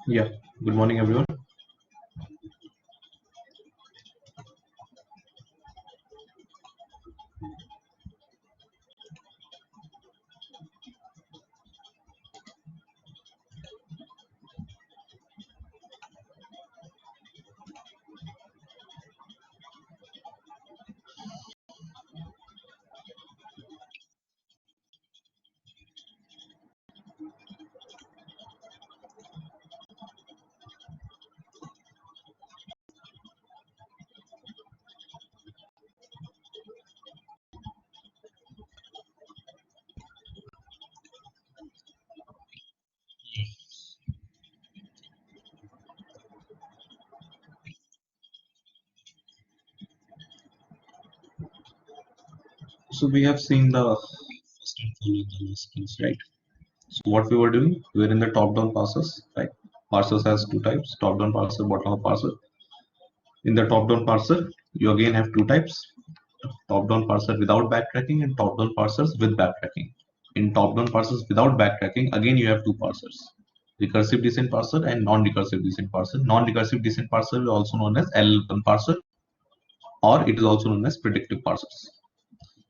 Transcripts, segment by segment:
Yeah, good morning, everyone. So we have seen the first and follow the skills, right? So what we were doing, we were in the top-down parsers, right? Parsers has two types: top-down parser, bottom-up parser. In the top-down parser, you again have two types: top-down parser without backtracking and top-down parsers with backtracking. In top-down parsers without backtracking, again you have two parsers: recursive descent parser and non-recursive descent parser. Non-recursive descent parser is also known as LL1 parser, or it is also known as predictive parsers.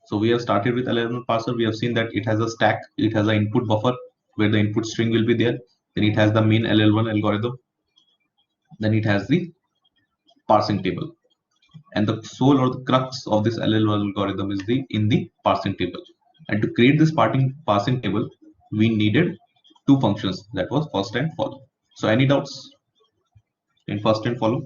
So we have started with LLM parser. We have seen that it has a stack. It has an input buffer where the input string will be there. Then it has the main LL1 algorithm. Then it has the parsing table. And the soul or the crux of this LL1 algorithm is the in the parsing table. And to create this parsing table, we needed two functions. That was first and follow. So any doubts in first and follow?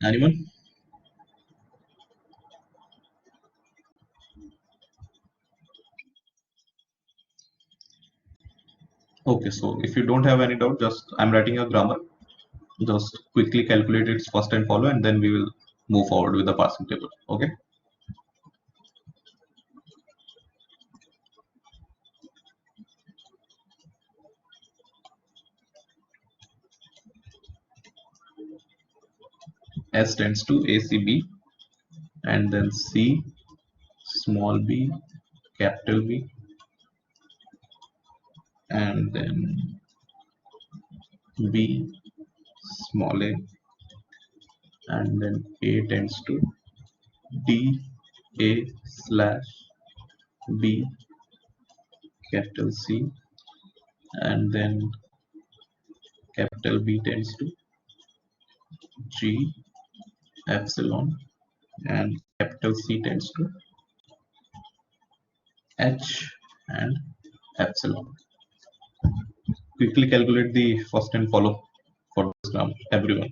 Anyone? Okay, so if you don't have any doubt, just I'm writing a grammar. Just quickly calculate its first and follow, and then we will move forward with the parsing table. Okay. S tends to ACB, and then C small b capital B, and then B small a, and then A tends to D A slash B capital C, and then capital B tends to G epsilon, and capital C tends to H and epsilon. Quickly calculate the first and follow for this grammar, everyone.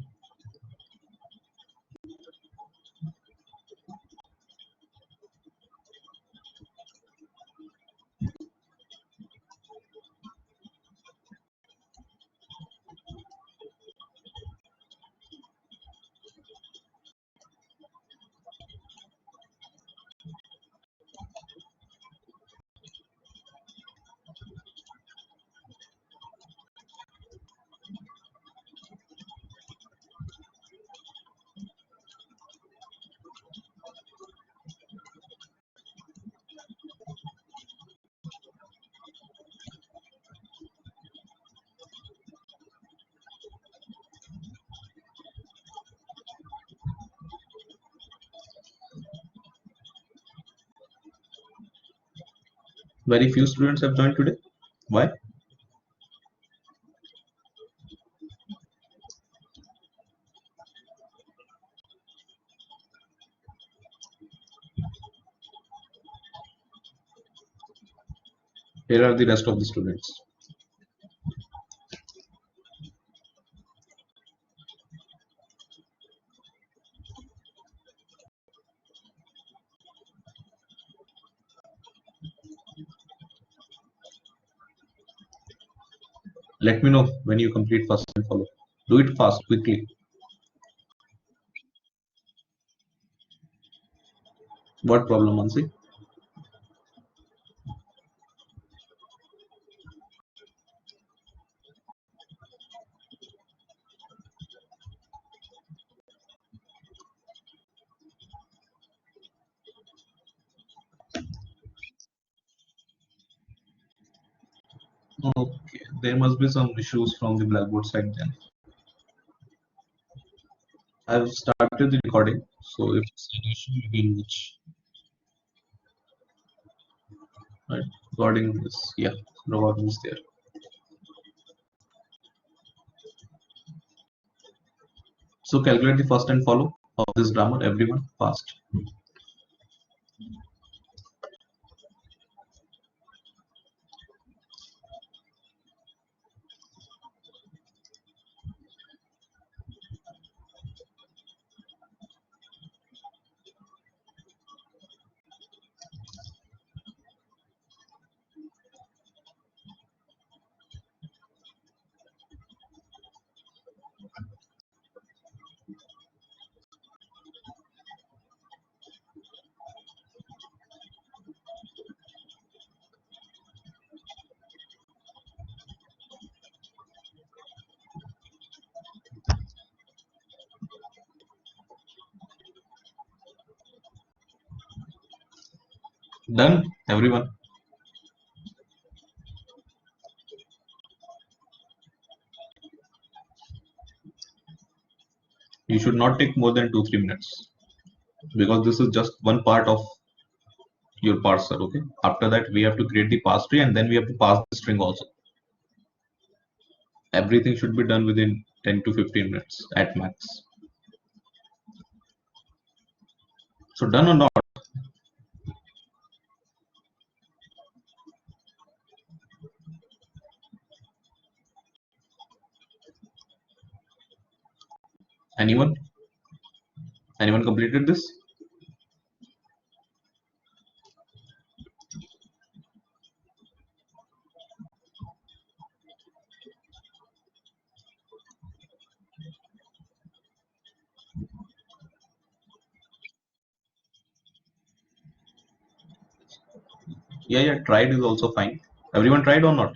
Very few students have joined today. Why? Here are the rest of the students. Let me know when you complete first and follow. Do it fast, quickly. What problem, Mansi? Okay, there must be some issues from the Blackboard side then. I've started the recording, so if it's an issue, you can watch. Right, recording is, yeah, recording is there. So calculate the first and follow of this grammar, everyone, fast. Done, everyone. You should not take more than 2-3 minutes because this is just one part of your parser. Okay. After that, we have to create the parse tree and then we have to pass the string also. Everything should be done within 10 to 15 minutes at max. So done or not? Anyone? Anyone completed this? Yeah, yeah, tried is also fine. Everyone tried or not?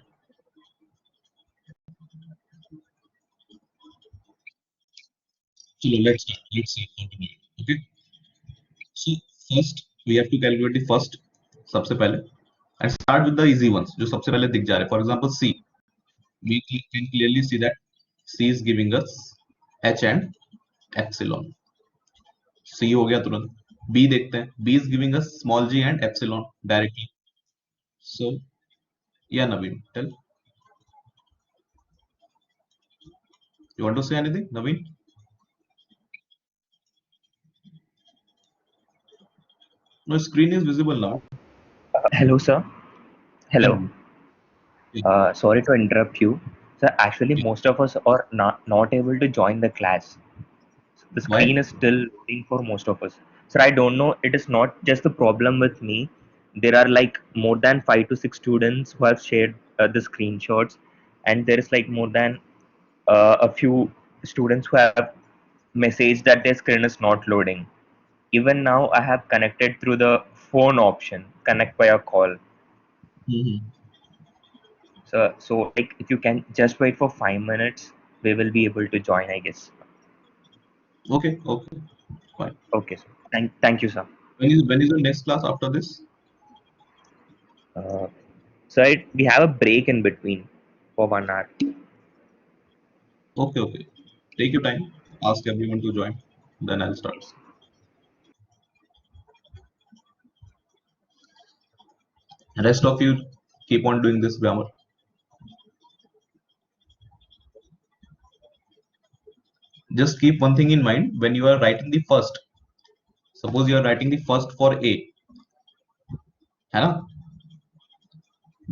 So let's start. Let's see how to do it. Okay. So first we have to calculate the first सबसे पहले and start with the easy ones जो सबसे पहले दिख जा रहे. For example, C. We can clearly see that C is giving us H and epsilon. C हो गया तुरंत. B देखते हैं. B is giving us small g and epsilon directly. So yeah, Naveen, tell. You want to say anything, Naveen? No, screen is visible now. Hello, sir. Yeah, Hello. Naveen. Yeah, Sorry to interrupt you. Sir, actually, yeah. most of us are not able to join the class. The Why? screen is still loading for most of us. Sir, I don't know. It is not just the problem with me. There are like more than 5 to 6 students who have shared the screenshots, and there is like more than a few students who have messaged that their screen is not loading. Even now, I have connected through the phone option, connect via call. Mhm. So like if you can just wait for 5 minutes, we will be able to join, I guess. Okay, okay, fine. Okay, sir. Thank you, sir. When is the next class after this? Uh, we have a break in between for 1 hour. Okay, okay. Take your time. Ask everyone to join. Then I'll start. Yes. Rest of you keep on doing this grammar. Just keep one thing in mind when you are writing the first. Suppose you are writing the first for A, है ना?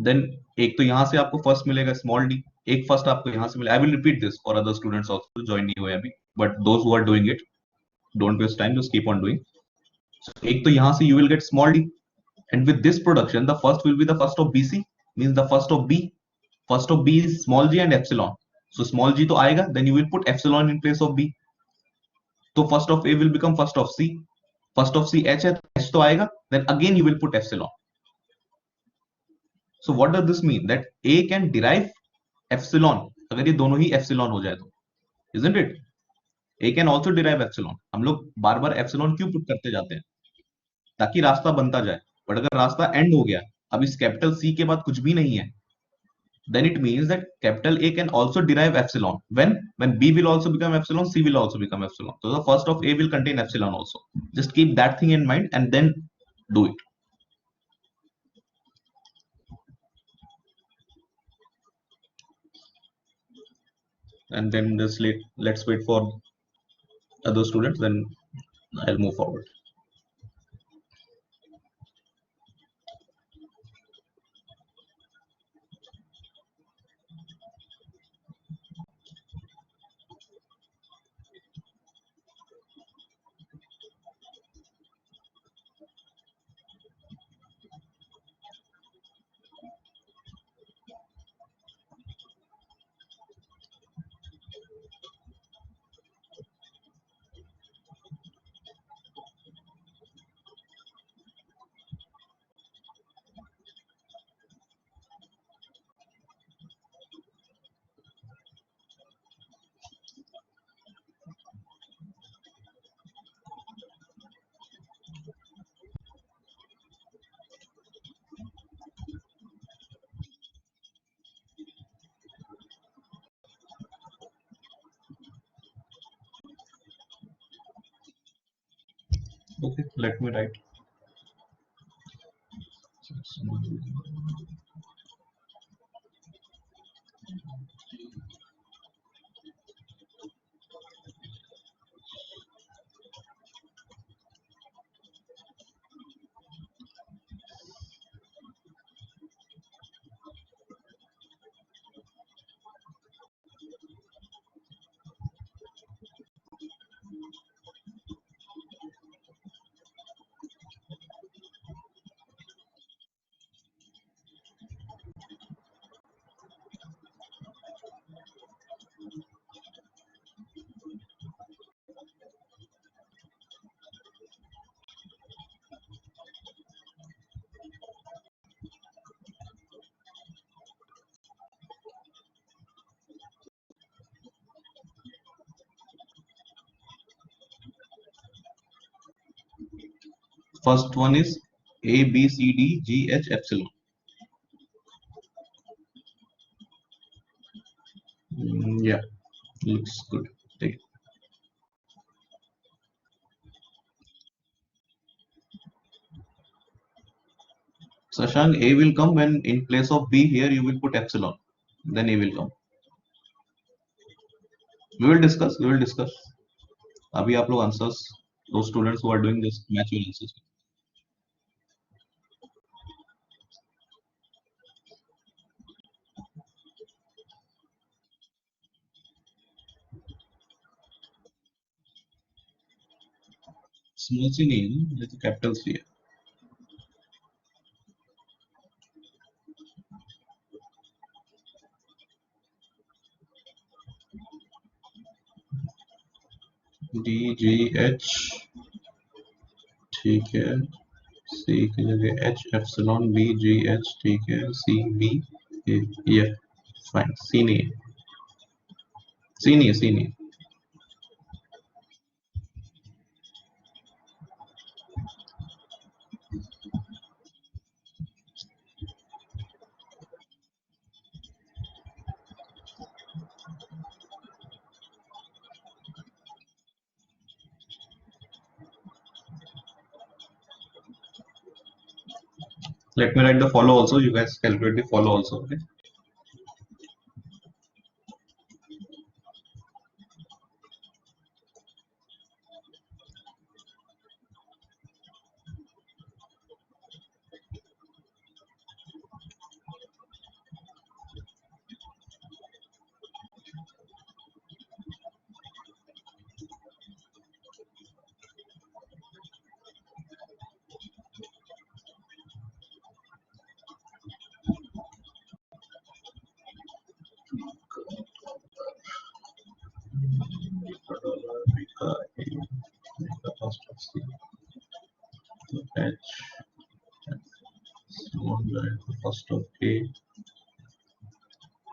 Then एक तो यहाँ से आपको first मिलेगा small D. एक first आपको यहाँ से मिलेगा. I will repeat this for other students also join नहीं हुए अभी. But those who are doing it, don't waste time. Just keep on doing. So, एक तो यहाँ से you will get small d. And with this production, the first will be the first of BC, means the first of B. First of B is small g and epsilon. So small g तो आएगा, then you will put epsilon in place of B. तो first of A will become first of C. First of C H है, H तो आएगा, then again you will put epsilon. So what does this mean? That A can derive epsilon. अगर ये दोनों ही epsilon हो जाए तो, isn't it? A can also derive epsilon. हम लोग बार बार epsilon क्यों पुट करते जाते हैं? ताकि रास्ता बनता जाए. बट अगर रास्ता एंड हो गया, अब इस कैपिटल सी के बाद कुछ भी नहीं है, then it means that capital A can also derive epsilon. When B will also become epsilon, C will also become epsilon. So the first of A will contain epsilon also. Just keep that thing in mind and then do it. And then just let's wait for other students, then I'll move forward. Okay, let me write. First one is A, B, C, D, G, H, epsilon. Yeah, looks good. Take it. Sashank, A will come when in place of B here you will put epsilon. Then A will come. We will discuss. We will discuss. अभी आप लोग answers. Those students who are doing this match your answers. Small c नहीं है ना, ये तो capital C है. D, G, H ठीक है. C की जगह H epsilon B G H ठीक है. C B A. Yeah, fine. C नहीं है. C नहीं है. C नहीं है. Let me write the follow also. You guys calculate the follow also. Okay. H first of A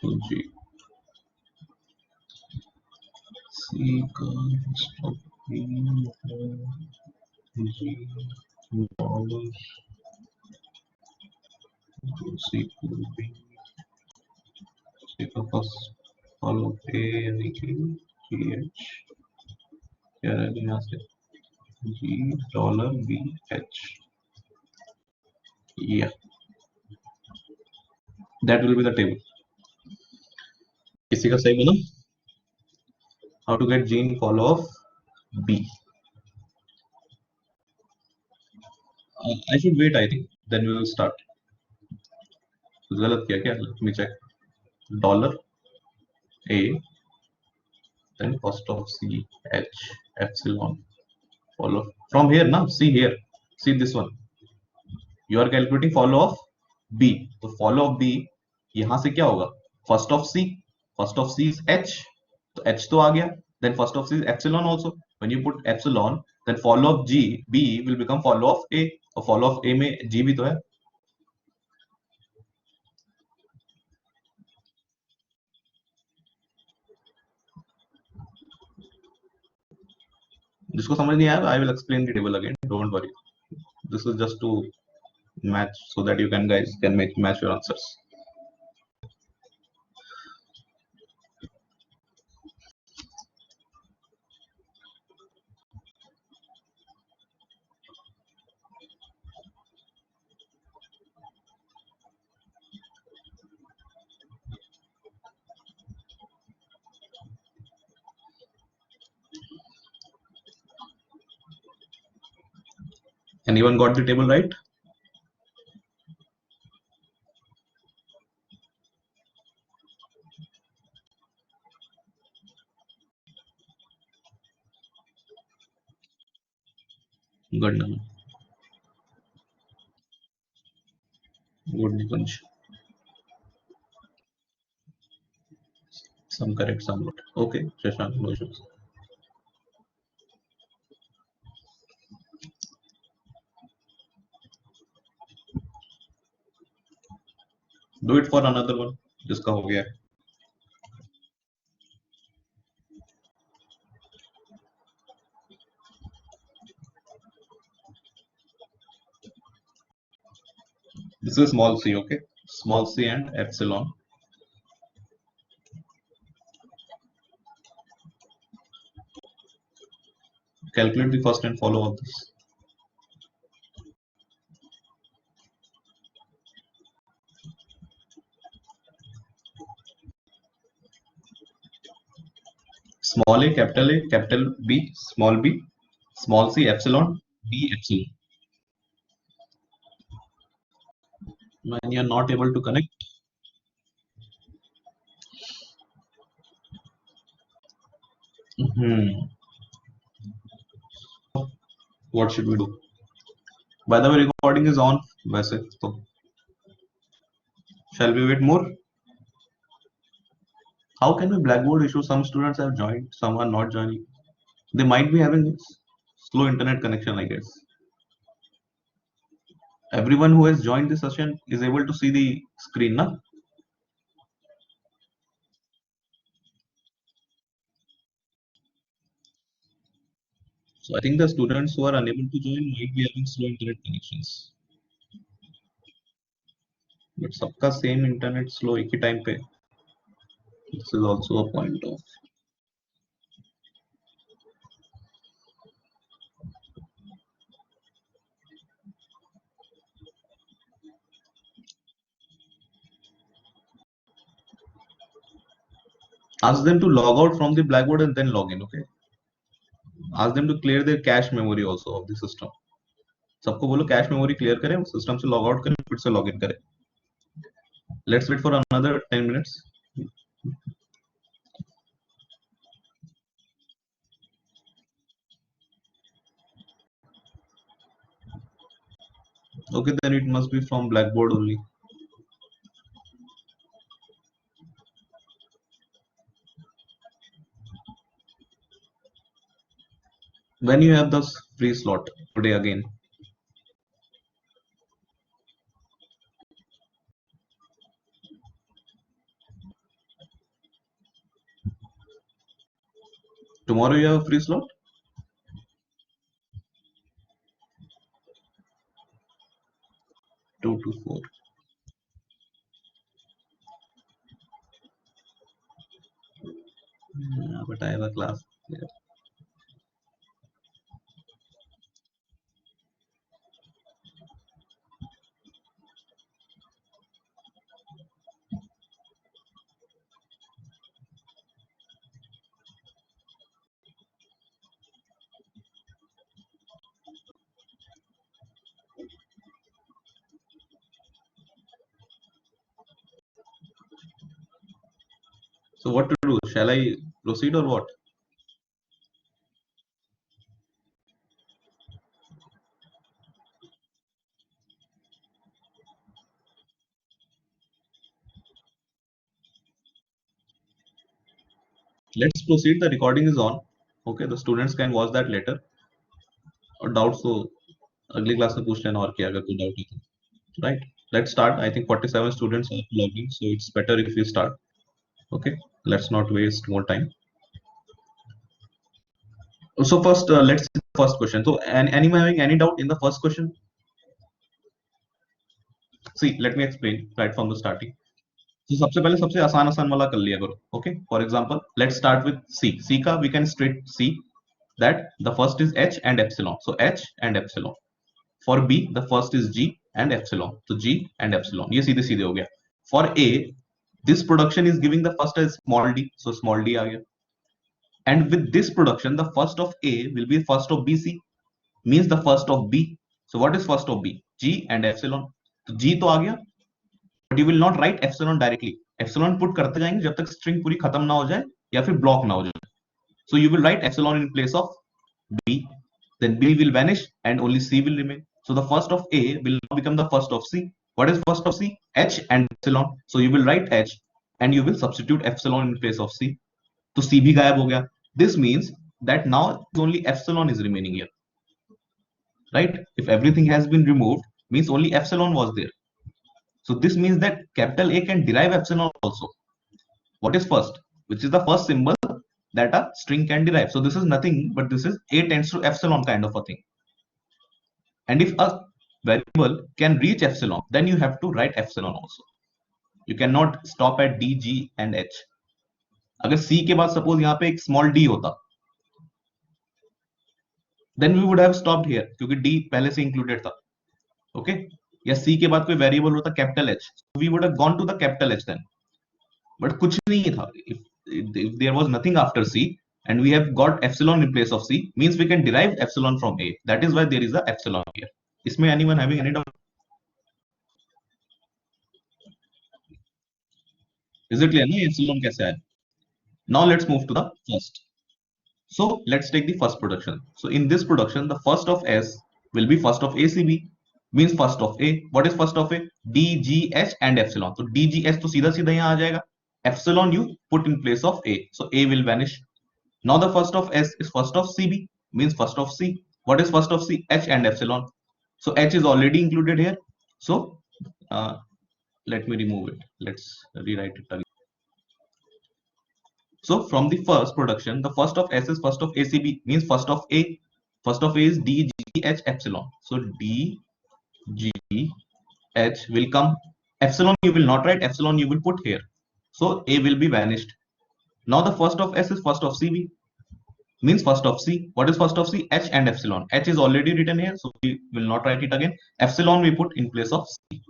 to G. C first of B G dollars to C to B take a first follow A and E GH here यहाँ से G dollar B H, yeah, that will be the table. किसी का सही बना? How to get gene follow of B? I should wait, I think, then we will start. गलत किया क्या? Let me check. Dollar A, then cost of C H epsilon follow from here now. See here, see this one. You are calculating follow of B. तो follow of B यहाँ से क्या होगा? First of C. First of C is H. तो H तो आ गया. Then first of C is epsilon also. When you put epsilon, then follow of G B will become follow of A. और follow of A में G भी तो है. जिसको समझ नहीं आया, I will explain the table again. Don't worry. This is just to match so that you can guys can match your answers. Anyone got the table right? Good. Good, Nikunj. Some correct, some not. Okay, Shashank, no issues. Do it for another one. जिसका हो गया है. This is small c, okay? Small c and epsilon. Calculate the first and follow of this. Small a, capital B, small c, epsilon, B, epsilon. When you are not able to connect, what should we do? By the way, recording is on. वैसे तो shall we wait more? How can we Blackboard issue? Some students have joined, some are not joining. They might be having slow internet connection, I guess. Everyone who has joined the session is able to see the screen, na? So I think the students who are unable to join might be having slow internet connections. But सबका same internet slow एक ही time पे. This is also a point of. Ask them to log out from the Blackboard and then log in, okay? Ask them to clear their cache memory also of the system. सबको बोलो cache memory clear करें, system से log out करें, फिर से log in करें. Let's wait for another 10 minutes. Okay, then it must be from Blackboard only. When you have the free slot today again. Tomorrow you have a free slot? 2 to 4. but I have a class. Yeah. So what to do? Shall I proceed or what? Let's proceed. The recording is on. Okay, the students can watch that later. और doubt तो अगली class में पूछ लेना और क्या अगर कोई डाउट है तो right let's start I think 47 students are logging so it's better if we start okay let's not waste more time so first let's see the first question so anyone having any doubt in the first question see let me explain right from the starting so सबसे पहले सबसे आसान आसान वाला कर लिया करो okay for example let's start with c का we can straight see that the first is h and epsilon so h and epsilon for b the first is g and epsilon so g and epsilon ये सीधे सीधे हो गया for a this production is giving the first as small d so small d आ गया and with this production the first of a will be first of bc means the first of b so what is first of b g and epsilon तो g तो आ गया but you will not write epsilon directly epsilon put करते जाएंगे जब तक string पूरी खत्म ना हो जाए या फिर block ना हो जाए so you will write epsilon in place of b then b will vanish and only c will remain so the first of a will now become the first of c what is first of c h and epsilon so you will write h and you will substitute epsilon in place of c तो c भी गायब हो गया this means that now only epsilon is remaining here right if everything has been removed means only epsilon was there so this means that capital A can derive epsilon also what is first which is the first symbol that a string can derive so this is nothing but this is A tends to epsilon kind of a thing and if a variable can reach epsilon then you have to write epsilon also you cannot stop at d g and h अगर c के बाद suppose यहाँ पे एक small d होता then we would have stopped here क्योंकि d पहले से इंक्लूडेड था ओके या c के बाद कोई वेरिएबल होता capital h we would have gone to the capital H then but कुछ नहीं था if there was nothing after c and we have got epsilon in place of c means we can derive epsilon from a that is why there is a epsilon here इसमें anyone having any doubt is it clear ना epsilon कैसे आया now let's move to the first so let's take the first production so in this production the first of s will be first of acb means first of a what is first of a d g h and epsilon so d g h तो सीधा सीधा यहाँ आ जाएगा epsilon you put in place of a so a will vanish now the first of s is first of cb means first of c what is first of c h and epsilon so h is already included here so uh, let me remove it let's rewrite it again so from the first production, the first of S is first of ACB means first of A. First of A is D, G, H, epsilon. So D, G, H will come. Epsilon you will not write, epsilon you will put here. So A will be vanished. Now the first of S is first of CB means first of C. What is first of C? H and epsilon. H is already written here, so we will not write it again. Epsilon we put in place of C.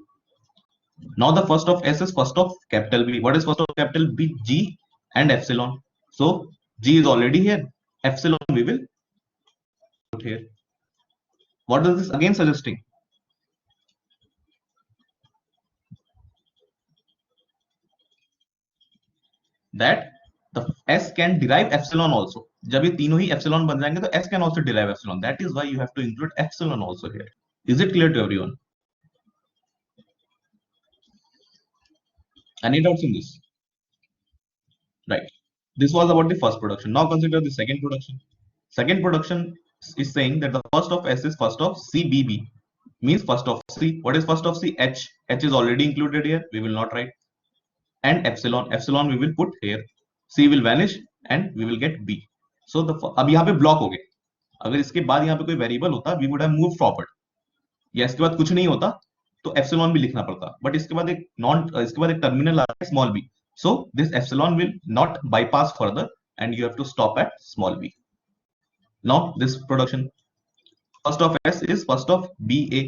Now the first of S is first of capital B. What is first of capital B? G and epsilon. So G is already here. Epsilon we will put here. What is this again suggesting? That the S can derive epsilon also. जब ये तीनों ही epsilon बन जाएंगे तो S can also derive epsilon. That is why you have to include epsilon also here. Is it clear to everyone? Any doubts in this? Right. This was about the first production. Now consider the second production. Second production is saying that the first of S is first of CBB means first of C. What is first of C? H. H is already included here. We will not write. And epsilon. Epsilon we will put here. C will vanish and we will get B. So the अब यहाँ पे block हो गए अगर इसके बाद यहाँ पे कोई वेरिएबल होता we would have move forward या इसके बाद कुछ नहीं होता तो एप्सिलॉन भी लिखना पड़ता बट इसके बाद एक टर्मिनल आता है small B so this epsilon will not bypass further and you have to stop at small b. Now this production, first of S is first of BA,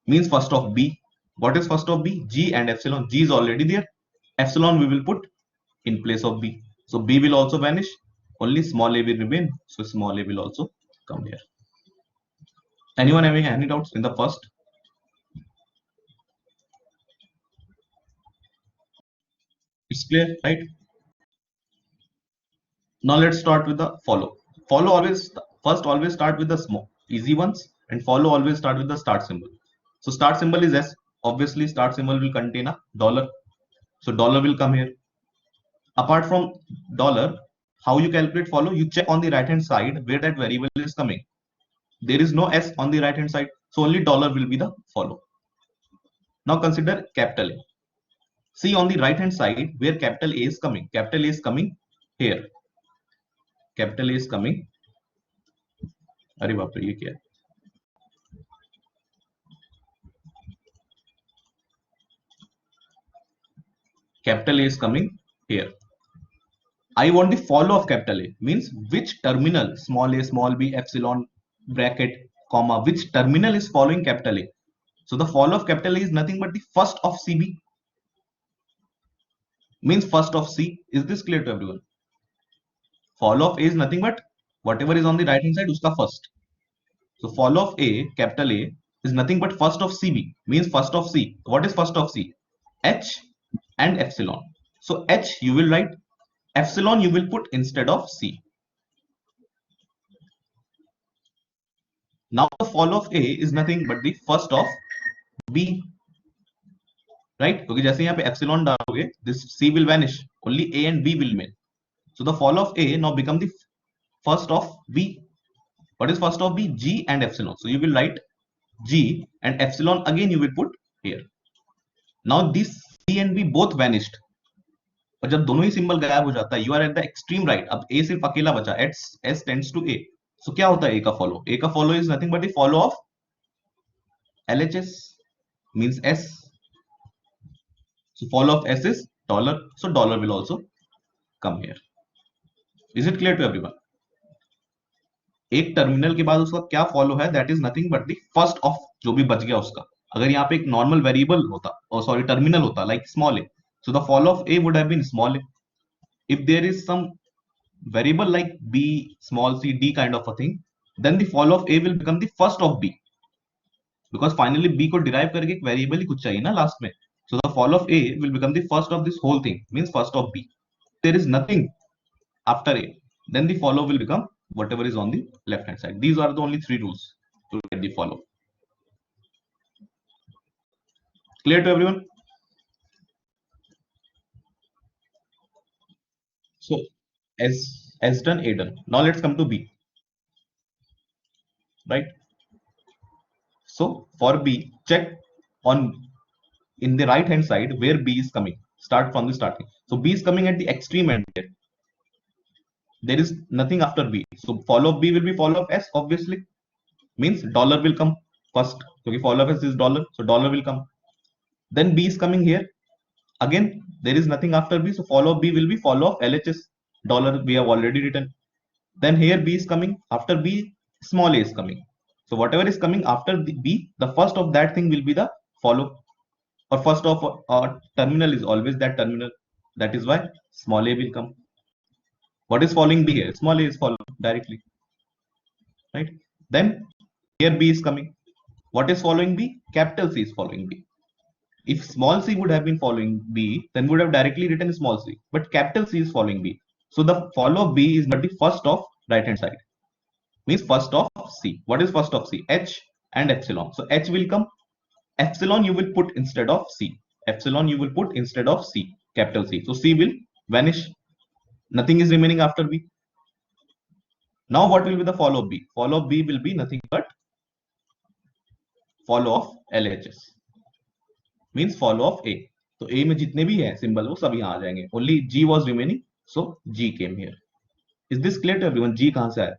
means first of B. What is first of B? G and epsilon. G is already there. Epsilon we will put in place of B. So B will also vanish. Only small a will remain. So small a will also come here. Anyone having any doubts in the first? It's clear, right? Now let's start with the follow. Follow always start with the small easy ones, and follow always start with the start symbol. So start symbol is S. Obviously start symbol will contain a dollar. So dollar will come here. Apart from dollar, how you calculate follow? You check on the right hand side where that variable is coming. There is no S on the right hand side, so only dollar will be the follow. Now consider capital A. See on the right hand side where capital A is coming. Capital A is coming here. Capital A is coming. अरे बाप रे ये क्या है? Capital A is coming here. I want the follow of capital A, means which terminal, small a, small b, epsilon, bracket, comma, which terminal is following capital A. So the follow of capital A is nothing but the first of CB, means first of C. Is this clear to everyone? Follow of A is nothing but whatever is on the right hand side, uska first. So follow of A, capital A, is nothing but first of CB, means first of C. What is first of C? H and epsilon. So H you will write, epsilon you will put instead of C. Now the follow of A is nothing but the first of B, right? क्योंकि जैसे यहाँ पे epsilon डालोगे, this C will vanish. Only A and B will remain. So the follow of A now become the first of B. What is first of B? G and epsilon. So you will write G and epsilon again you will put here. Now this C and B both vanished. और जब दोनों ही symbol गायब हो जाता है, you are at the extreme right. अब A सिर्फ अकेला बचा. S tends to A. So क्या होता है A का follow? A का follow is nothing but the follow of LHS, means S. So follow of S is dollar. So dollar will also come here. Is it clear to everyone? एक terminal के बाद उसका क्या follow है? That is nothing but the first of जो भी बच गया उसका. अगर यहाँ पे एक नॉर्मल वेरिएबल होता, और सॉरी टर्मिनल होता like small A, so the follow of A would have been small A. If there is some variable like B, small C, D kind of a thing, then the follow of A will become the first of B, because finally B को derive करके एक variable ही कुछ चाहिए ना last में. So the follow of A will become the first of this whole thing, means first of B. There is nothing after A, then the follow will become whatever is on the left hand side. These are the only three rules to get the follow. Clear to everyone? So as done, A done. Now let's come to B, right? So for B, check on in the right hand side where B is coming. Start from the starting. So B is coming at the extreme end here. There is nothing after B. So follow of B will be follow of S, obviously. Means dollar will come first. So follow of S is dollar. So dollar will come. Then B is coming here. Again, there is nothing after B. So follow of B will be follow of LHS. Dollar we have already written. Then here B is coming. After B, small a is coming. So whatever is coming after the B, the first of that thing will be the follow. Or first of terminal is always that terminal. That is why small a will come. What is following B here? Small a is following directly, right? Then here B is coming. What is following B? Capital C is following B. If small c would have been following B, then would have directly written small c. But capital C is following B. So the follow of B is not the first of right hand side. Means first of C. What is first of C? H and epsilon. So H will come. Epsilon you will put instead of C. Epsilon you will put instead of C. Capital C. So C will vanish. Nothing is remaining after B. Now what will be the follow of B? Follow of B will be nothing but follow of LHS. Means follow of A. तो A में जितने भी हैं symbol वो सब यहाँ आ जाएंगे. Only G was remaining, so G came here. Is this clear to everyone? G कहाँ से आया?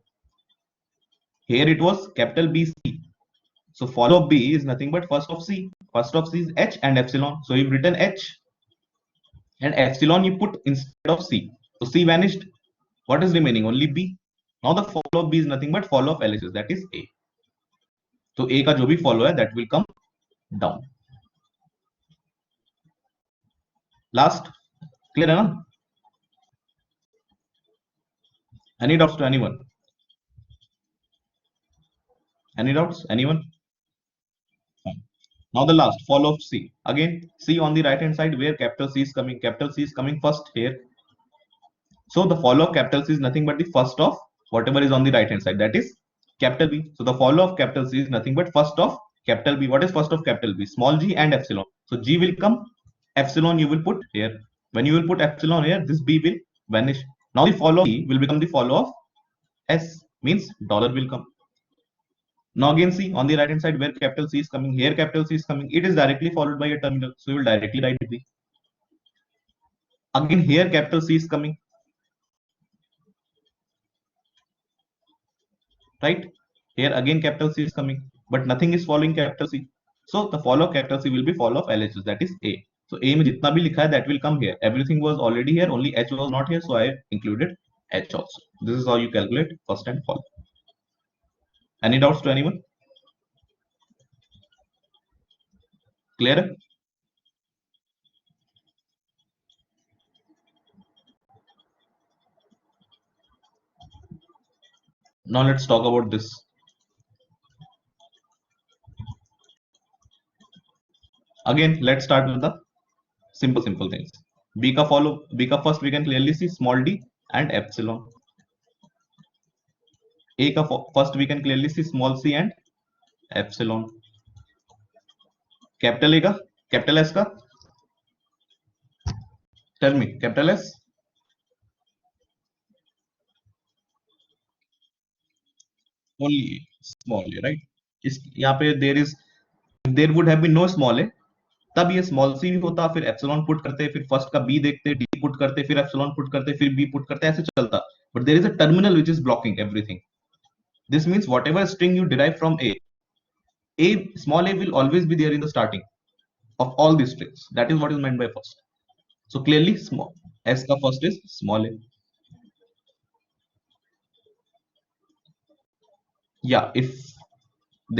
Here it was capital B C. So follow of B is nothing but first of C. First of C is H and epsilon. So you've written H and epsilon you put instead of C. So C vanished. What is remaining? Only B. Now the follow of B is nothing but follow of LHS, that is A. तो A का जो भी follow है that will come down. Last, clear है ना? Any doubts to anyone? Any doubts? Anyone? Fine. Now the last, follow of C. Again, C on the right hand side where capital C is coming. Capital C is coming first here. So the follow of capital C is nothing but the first of whatever is on the right hand side, that is capital B. So the follow of capital C is nothing but first of capital B. What is first of capital B? Small g and epsilon. So g will come, epsilon you will put here. When you will put epsilon here, this B will vanish. Now the follow of B will become the follow of S, means dollar will come. Now again see on the right hand side where capital C is coming, here capital C is coming, it is directly followed by a terminal. So you will directly write B. Again here capital C is coming, right? Here again capital C is coming, but nothing is following capital C. So the follow of capital C will be follow of LHS, that is A. So A में जितना भी लिखा है that will come here. Everything was already here, only H was not here, so I included H also. This is how you calculate first and follow. Any doubts to anyone? Clear? Now let's talk about this. Again, let's start with the simple things. B का follow, B का first we can clearly see small d and epsilon. A का first we can clearly see small c and epsilon. Capital A का, capital S का, tell me, capital S, only small a, right? इस यहाँ पे there would have been no small a, तब ये small C भी होता, फिर एप्सिलॉन पुट करते, फिर फर्स्ट का बी देखते, डी पुट करते, फिर एप्सिलॉन पुट करते, फिर बी पुट करते, ऐसे चलता. But there is a terminal which is blocking everything. This means whatever string you derive from A small a will always be there in the starting of all these strings. That is what is meant by first. So clearly small S ka first is small a. Yeah, if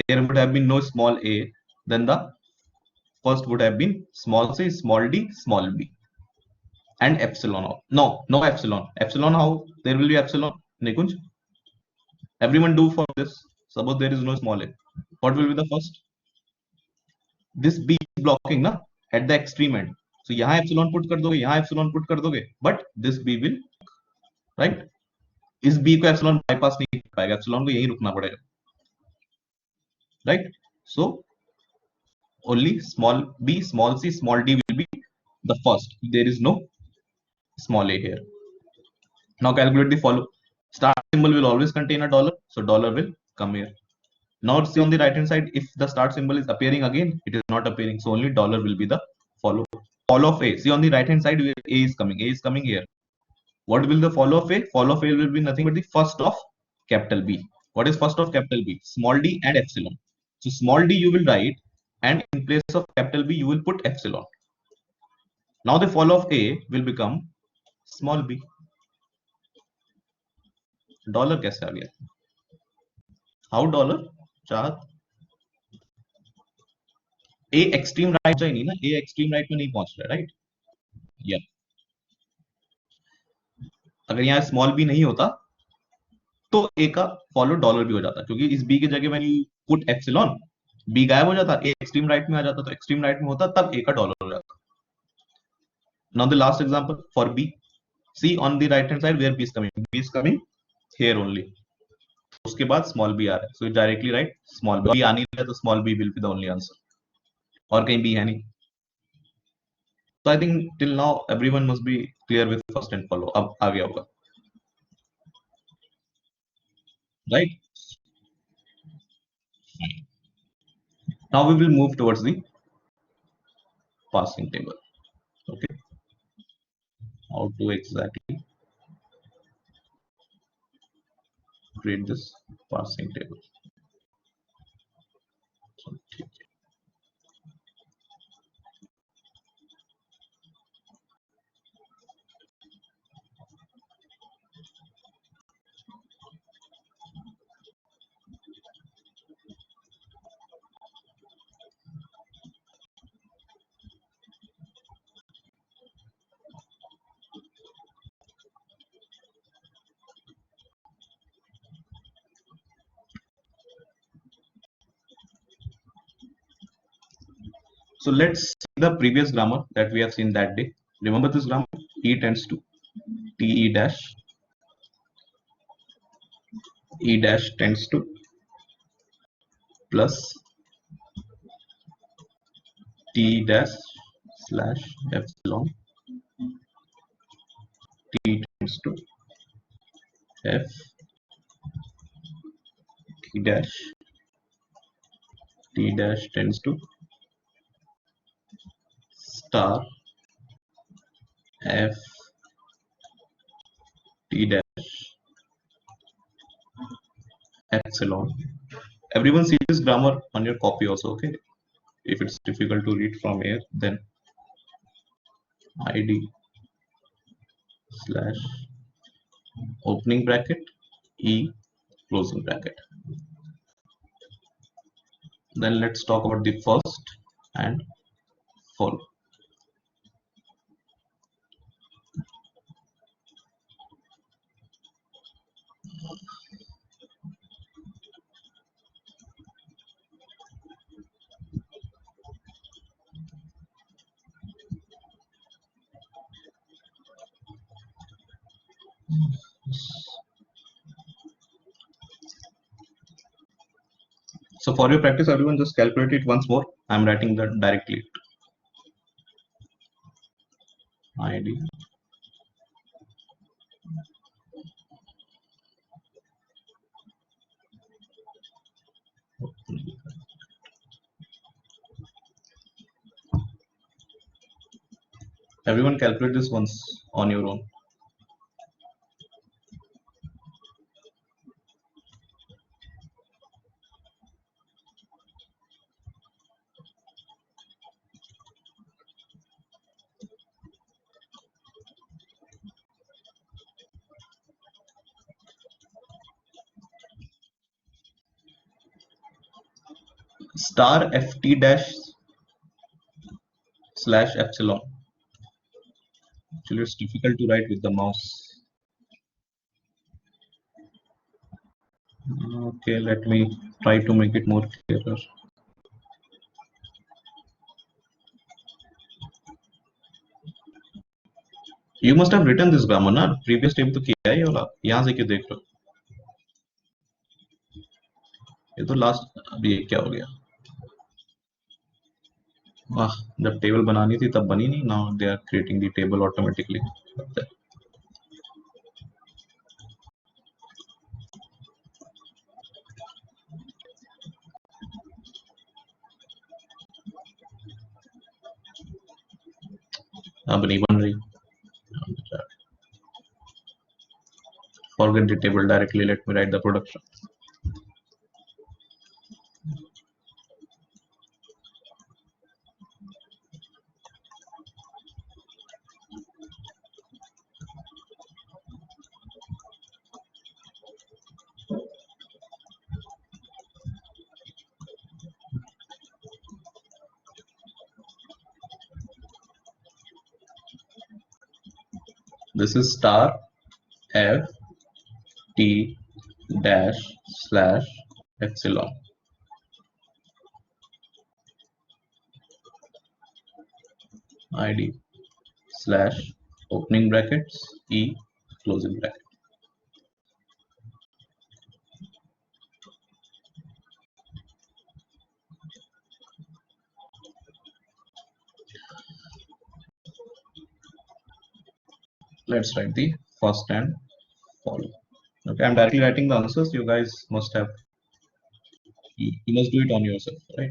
there would have been no small a, then the first would have been small c, small d, small b, and epsilon. No epsilon. Epsilon how? There will be epsilon. Nikunj, everyone do for this. Suppose there is no small a. What will be the first? This b is blocking na at the extreme end. So यहाँ epsilon put कर दोगे, यहाँ epsilon put कर दोगे, but this b will, right? इस b को epsilon bypass नहीं कर पाएगा, epsilon को यहीं रुकना पड़ेगा, right? So only small b, small c, small d will be the first. There is no small a here. Now calculate the follow. Start symbol will always contain a dollar, so dollar will come here. Now see on the right hand side, if the start symbol is appearing again, it is not appearing, so only dollar will be the follow. Follow of a. See on the right hand side where a is coming. A is coming here. What will the follow of a? Follow of a will be nothing but the first of capital B. What is first of capital B? Small d and epsilon. So small d you will write, and in place of capital B you will put epsilon. Now the follow of a will become small b. Dollar कैसे आ गया? How dollar? चाहत ए extreme right चाहिए नहीं ना, ए extreme right में नहीं पहुंच रहा है, राइट? या अगर यहाँ स्मॉल बी नहीं होता तो ए का फॉलो डॉलर भी हो जाता, क्योंकि इस बी की जगह when you put epsilon B गायब हो जाता, ए एक्सट्रीम राइट में आ जाता, तो एक्सट्रीम राइट में होता तब ए का डॉलर हो जाता. Now the last example for B. See on the right hand side where B is coming here only. उसके बाद स्मॉल बी आ रहा है, so directly write small B. आ नहीं रहा तो small B will be the only answer, और कहीं बी है नहीं. So I think till now everyone must be clear with first and follow. अब आ गया होगा, right? Fine. Now we will move towards the passing table. Okay, how to exactly create this passing table? So, So let's see the previous grammar that we have seen that day. Remember this grammar? E tends to te dash, e dash tends to plus t dash slash epsilon, t tends to f t dash tends to star f t dash epsilon. Everyone see this grammar on your copy also, okay? If it's difficult to read from here, then id slash opening bracket e closing bracket. Then let's talk about the first and follow. So for your practice, everyone just calculate it once more. I'm writing that directly. id everyone calculate this once on your own. Star ft dash slash epsilon. Actually, it's difficult to write with the mouse. Okay, let me try to make it more clearer. You must have written this grammar ना previous time तो किया है ये वाला, यहाँ से क्यों देख रहे हो? ये तो लास्ट, अभी ये क्या हो गया? वाह, जब टेबल बनानी थी तब बनी नहीं. Now they are creating the table automatically. अब नहीं बन रही. Forget the table directly. Let me write the production. This is star f t dash slash epsilon. id slash opening brackets e closing bracket. Let's write the first and follow. Okay, I'm directly writing the answers. You guys must have, you must do it on yourself, right?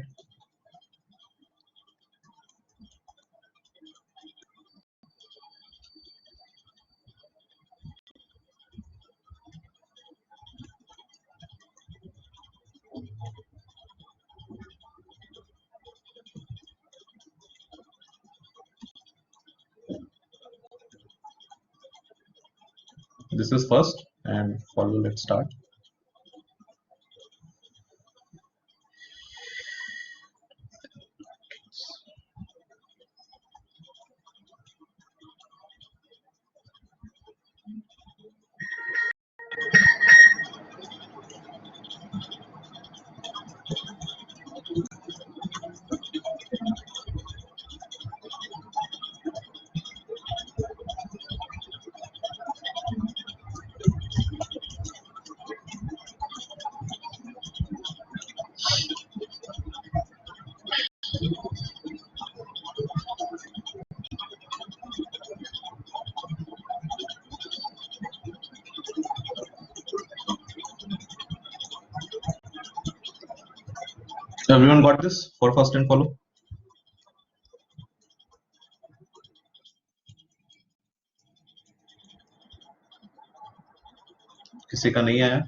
This is first and follow. Let's start. Everyone got this for first and follow? किसी का नहीं आया?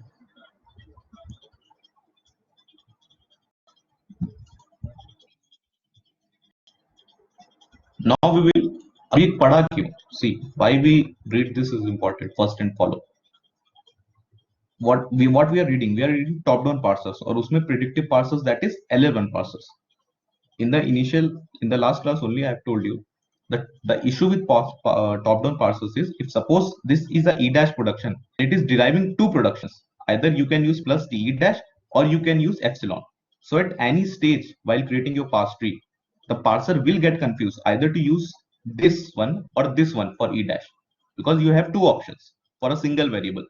Now we will अभी पढ़ा क्यों? See why we read this is important. First and follow. What we are reading? We are reading top-down parsers और उसमें predictive parsers that is L1 parsers. In the last class only I have told you that the issue with top-down parsers is if suppose this is a E dash production, it is deriving two productions. Either you can use plus T E dash or you can use epsilon. So at any stage while creating your parse tree, the parser will get confused either to use this one or this one for E dash because you have two options for a single variable,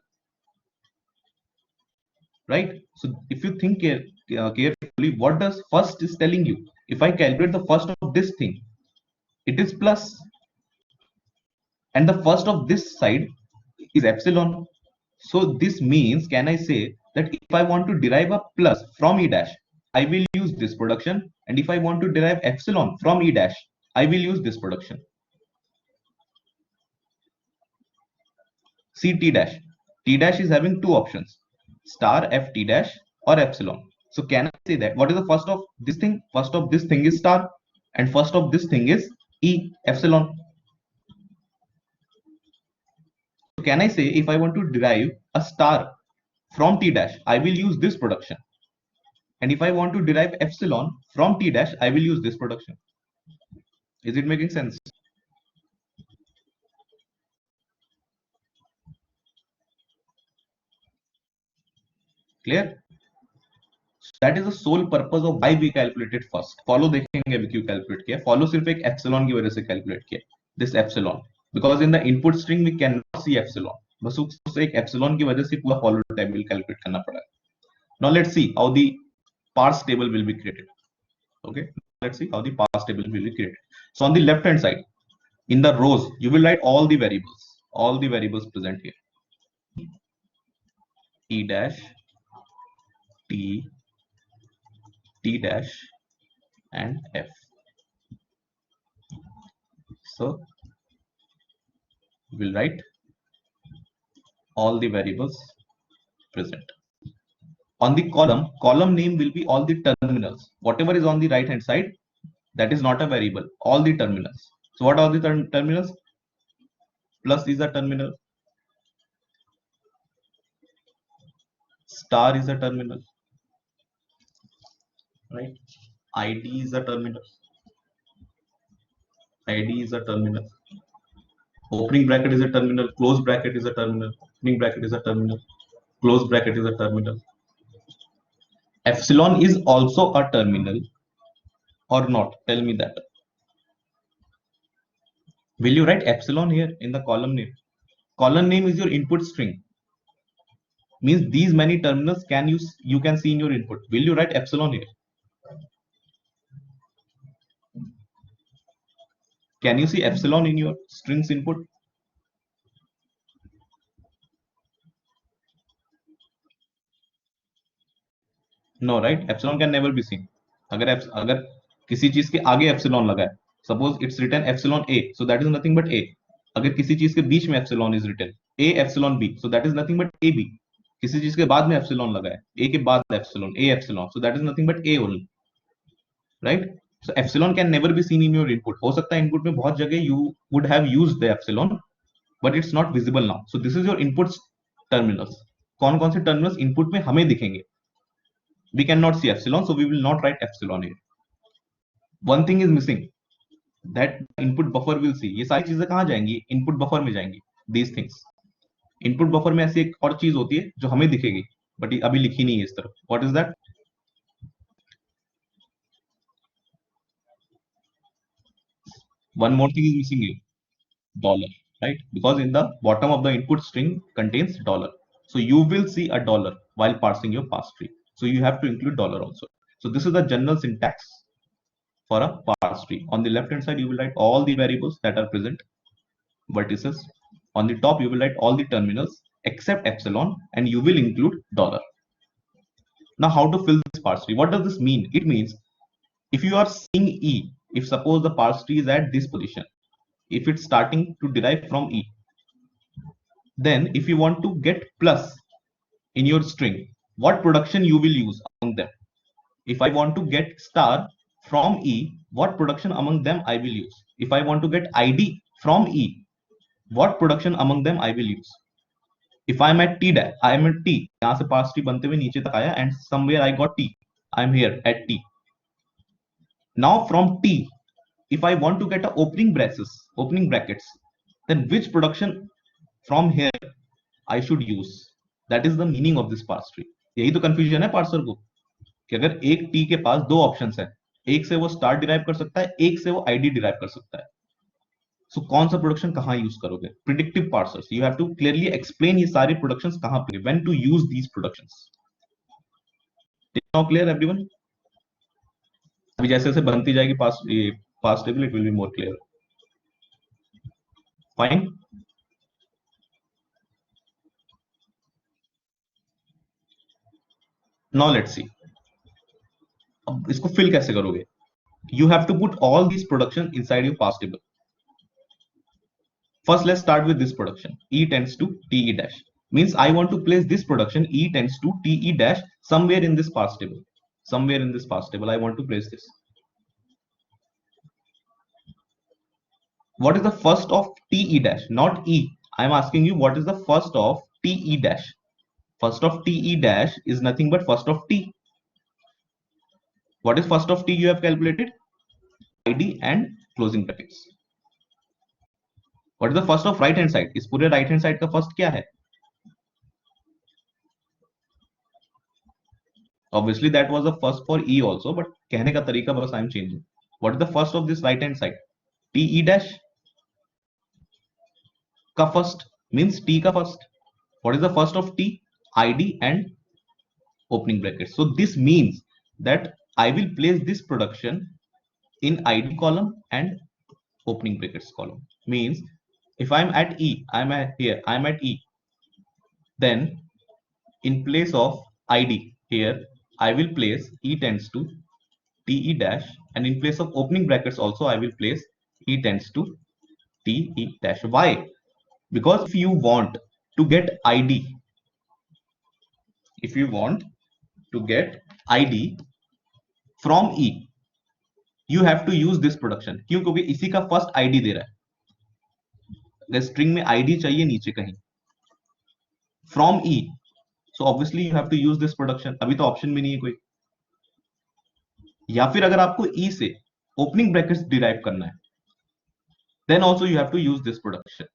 right? So if you think carefully, what does first is telling you? If I calculate the first of this thing, it is plus, and the first of this side is epsilon. So this means, can I say that if I want to derive a plus from E dash, I will use this production, and if I want to derive epsilon from E dash, I will use this production. See T dash. T dash is having two options, star F T dash or epsilon. So can I say that what is the first of this thing? First of this thing is star, and first of this thing is E epsilon. So can I say if I want to derive a star from T dash, I will use this production. And if I want to derive epsilon from T dash, I will use this production. Is it making sense? Clear? So that is the sole purpose of why we calculated first. Follow देखेंगे अभी क्यों calculate किया. Follow सिर्फ एक epsilon की वजह से calculate किया. This epsilon, because in the input string we cannot see epsilon. बस उस एक epsilon की वजह से पूरा follow table calculate करना पड़ा. Now let's see how the parse table will be created. Okay, let's see how the parse table will be created. So on the left hand side, in the rows, you will write all the variables present here. E dash, T, T dash, and F. So we'll write all the variables present. On the column name will be all the terminals. Whatever is on the right hand side, that is not a variable. All the terminals. So what are the terminals? Plus is a terminal. Star is a terminal. Right? ID is a terminal. ID is a terminal. Opening bracket is a terminal. Close bracket is a terminal. Opening bracket is a terminal. Close bracket is a terminal. Epsilon is also a terminal or not? Tell me that. Will you write epsilon here in the column name? Column name is your input string. Means these many terminals you can see in your input. Will you write epsilon here? Can you see epsilon in your strings input? No, right? Epsilon can never be seen. अगर किसी चीज के आगे epsilon लगा है, suppose it's written epsilon a, so that is nothing but a. अगर किसी चीज के बीच में epsilon is written a epsilon b, so that is nothing but ab. किसी चीज के बाद में epsilon लगा है, a के बाद epsilon, a epsilon, so that is nothing but a only, right? So epsilon can never be seen in your input. हो सकता है input में बहुत जगह you would have used the epsilon, but it's not visible now. So this is your input terminals. कौन कौन से terminals input में हमें दिखेंगे? We cannot see epsilon, so we will not write epsilon here. One thing is missing, that input buffer will see. ये सारी चीजें कहाँ जाएंगी? Input buffer में जाएंगी. These things. Input buffer में ऐसी एक और चीज होती है जो हमें दिखेगी, but अभी लिखी नहीं है इस तरफ. What is that? One more thing is missing here. Dollar, right? Because in the bottom of the input string contains dollar. So you will see a dollar while parsing your parse tree. So you have to include dollar also. So this is the general syntax for a parse tree. On the left hand side, you will write all the variables that are present, vertices. On the top, you will write all the terminals except epsilon, and you will include dollar. Now, how to fill this parse tree? What does this mean? It means if you are seeing E, if suppose the parse tree is at this position, if it's starting to derive from E, then if you want to get plus in your string, what production you will use among them? If I want to get star from E, what production among them I will use? If I want to get ID from E, what production among them I will use? If I'm at T dash, I am at T. यहाँ से पास T बनते हुए नीचे तक आया and somewhere I got T. I'm here at T. Now from T, if I want to get a opening brackets, then which production from here I should use? That is the meaning of this parse tree. यही तो confusion है parser को कि अगर एक T के पास दो options है, एक से वो स्टार डिराइव कर सकता है, एक से वो आईडी डिराइव कर सकता है. सो कौन सा प्रोडक्शन कहां यूज करोगे? Predictive parsers. You have to clearly explain ये सारे प्रोडक्शंस कहां पे, when to use these productions. Now clear everyone? अभी जैसे जैसे बनती जाएगी parse table, it will be more clear. Fine. Now let's see. अब इसको फिल कैसे करोगे? You have to put all these production inside your pass table. First, let's start with this production. E tends to TE dash. Means I want to place this production E tends to TE dash somewhere in this pass table. Somewhere in this pass table, I want to place this. What is the first of TE dash? Not E. I am asking you what is the first of TE dash. First of TE dash is nothing but first of T. What is first of T you have calculated? ID and closing brackets. What is the first of right hand side? इस पूरे right hand side का first क्या है? Obviously that was the first for E also, but कहने का तरीका बस I am changing. What is the first of this right hand side? TE dash का first means T का first. What is the first of T? ID and opening brackets. So this means that I will place this production in ID column and opening brackets column. Means if I'm at E, I'm at here, I'm at E, then in place of ID here, I will place E tends to TE dash, and in place of opening brackets also I will place E tends to TE dash. Why? Because if you want to get ID, if you want to get ID from E, you have to use this production. क्यों? क्योंकि इसी का first ID दे रहा है. String में ID चाहिए नीचे कहीं from E, so obviously you have to use this production. अभी तो ऑप्शन भी नहीं है कोई. या फिर अगर आपको ई से ओपनिंग ब्रैकेट्स डिराइव करना है, then also you have to use this production.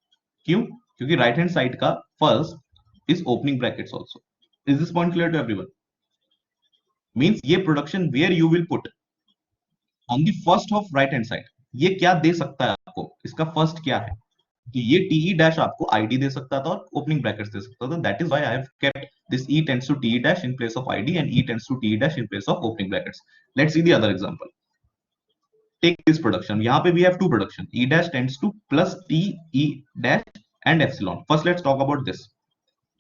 क्यों? क्योंकि राइट हैंड साइड का first is opening brackets also. Is this point clear to everyone? Means ये production where you will put on the first of right hand side, ये क्या दे सकता है आपको? इसका फर्स्ट क्या है? तो ये टीई डैश आपको आईडी दे सकता था और ओपनिंग ब्रैकेट्स दे सकता था. That is why I have kept this E tends to T E dash in place of ID and E tends to T E dash in place of opening brackets. Let's see the other example. Take this production. यहां पे we have two production. E dash tends to plus T E dash and epsilon. First let's talk about this.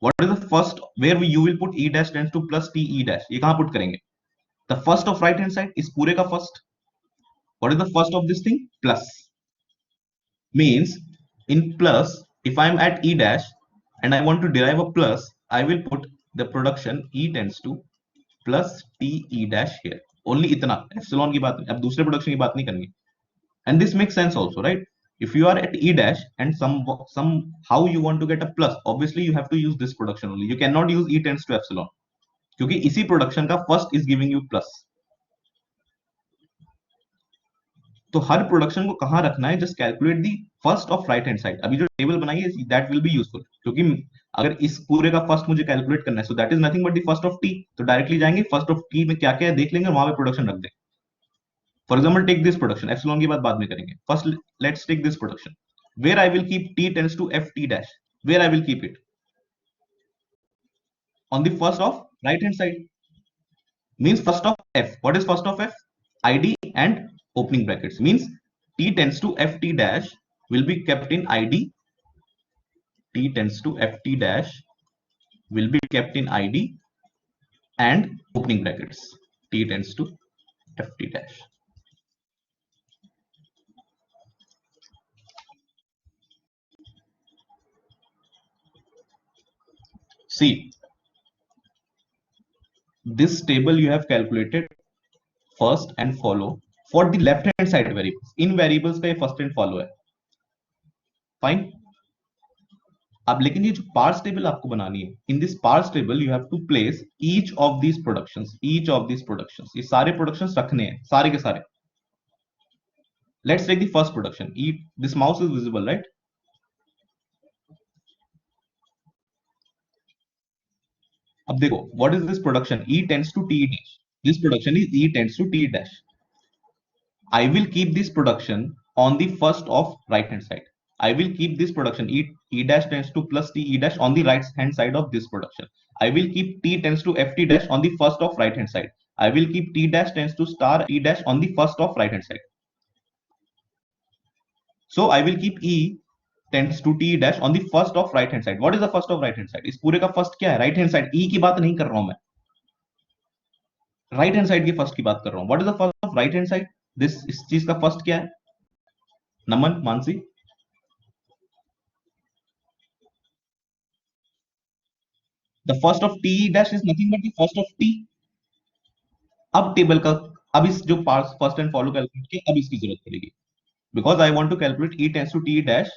What is the first where you will put E dash tends to plus T E dash? ये कहां put करेंगे? The first of right hand side, इस पूरे का first. What is the first of this thing? Plus. Means in plus, if I'm at E dash and I want to derive a plus, I will put the production E tends to plus TE dash here. Only इतना. Epsilon की बात नहीं. अब दूसरे production की बात नहीं करनी. And this makes sense also, right? If you are at E dash and somehow you want to get a plus, obviously you have to use this production only. You cannot use E tends to epsilon. क्योंकि इसी production का first is giving you plus. तो हर production को कहां रखना है? Just calculate the first of right hand side. अभी जो टेबल बनाई है दैट विल बी यूजफुल, क्योंकि अगर इस पूरे का फर्स्ट मुझे कैलकुलेट करना है, so that is nothing but the first of T. तो डायरेक्टली जाएंगे फर्स्ट ऑफ टी में क्या क्या है देख लेंगे, वहां पे प्रोडक्शन रख देंगे. For example take this production. Epsilon की बात बाद में करेंगे. First let's take this production where I will keep T tends to F T dash. Where I will keep it? On the first of right hand side. Means first of F. What is first of F? ID and opening brackets. Means T tends to FT dash will be kept in ID. T tends to FT dash will be kept in ID and opening brackets, T tends to FT dash. See, this table you have calculated first and follow for the left hand side variables. In variables का ये first and follow है. Fine. अब लेकिन ये जो parse table आपको बनानी है, in this parse table you have to place each of these productions. ये सारे productions रखने हैं, सारे के सारे. Let's take the first production. This mouse is visible, right? अब देखो, what is this production? E tends to T dash. This production is E tends to T dash. I will keep this production on the first of right hand side. I will keep this production E dash tends to plus T E dash on the right hand side of this production. I will keep T tends to FT dash on the first of right hand side. I will keep T dash tends to star E dash on the first of right hand side. So I will keep E tends to T dash on the first of right hand side. What is the first of right hand side? इस पूरे का first क्या है? Right hand side. E की बात नहीं कर रहा हूं मैं. Right hand side की first की बात कर रहा हूं. What is the first of right hand side? इस चीज का first क्या है? नमन, Mansi. The first of T dash is nothing but the first of T. अब टेबल का, अब इस जो parts first and follow calculate किया, अब इसकी जरूरत पड़ेगी. Because I want to calculate E tends to T dash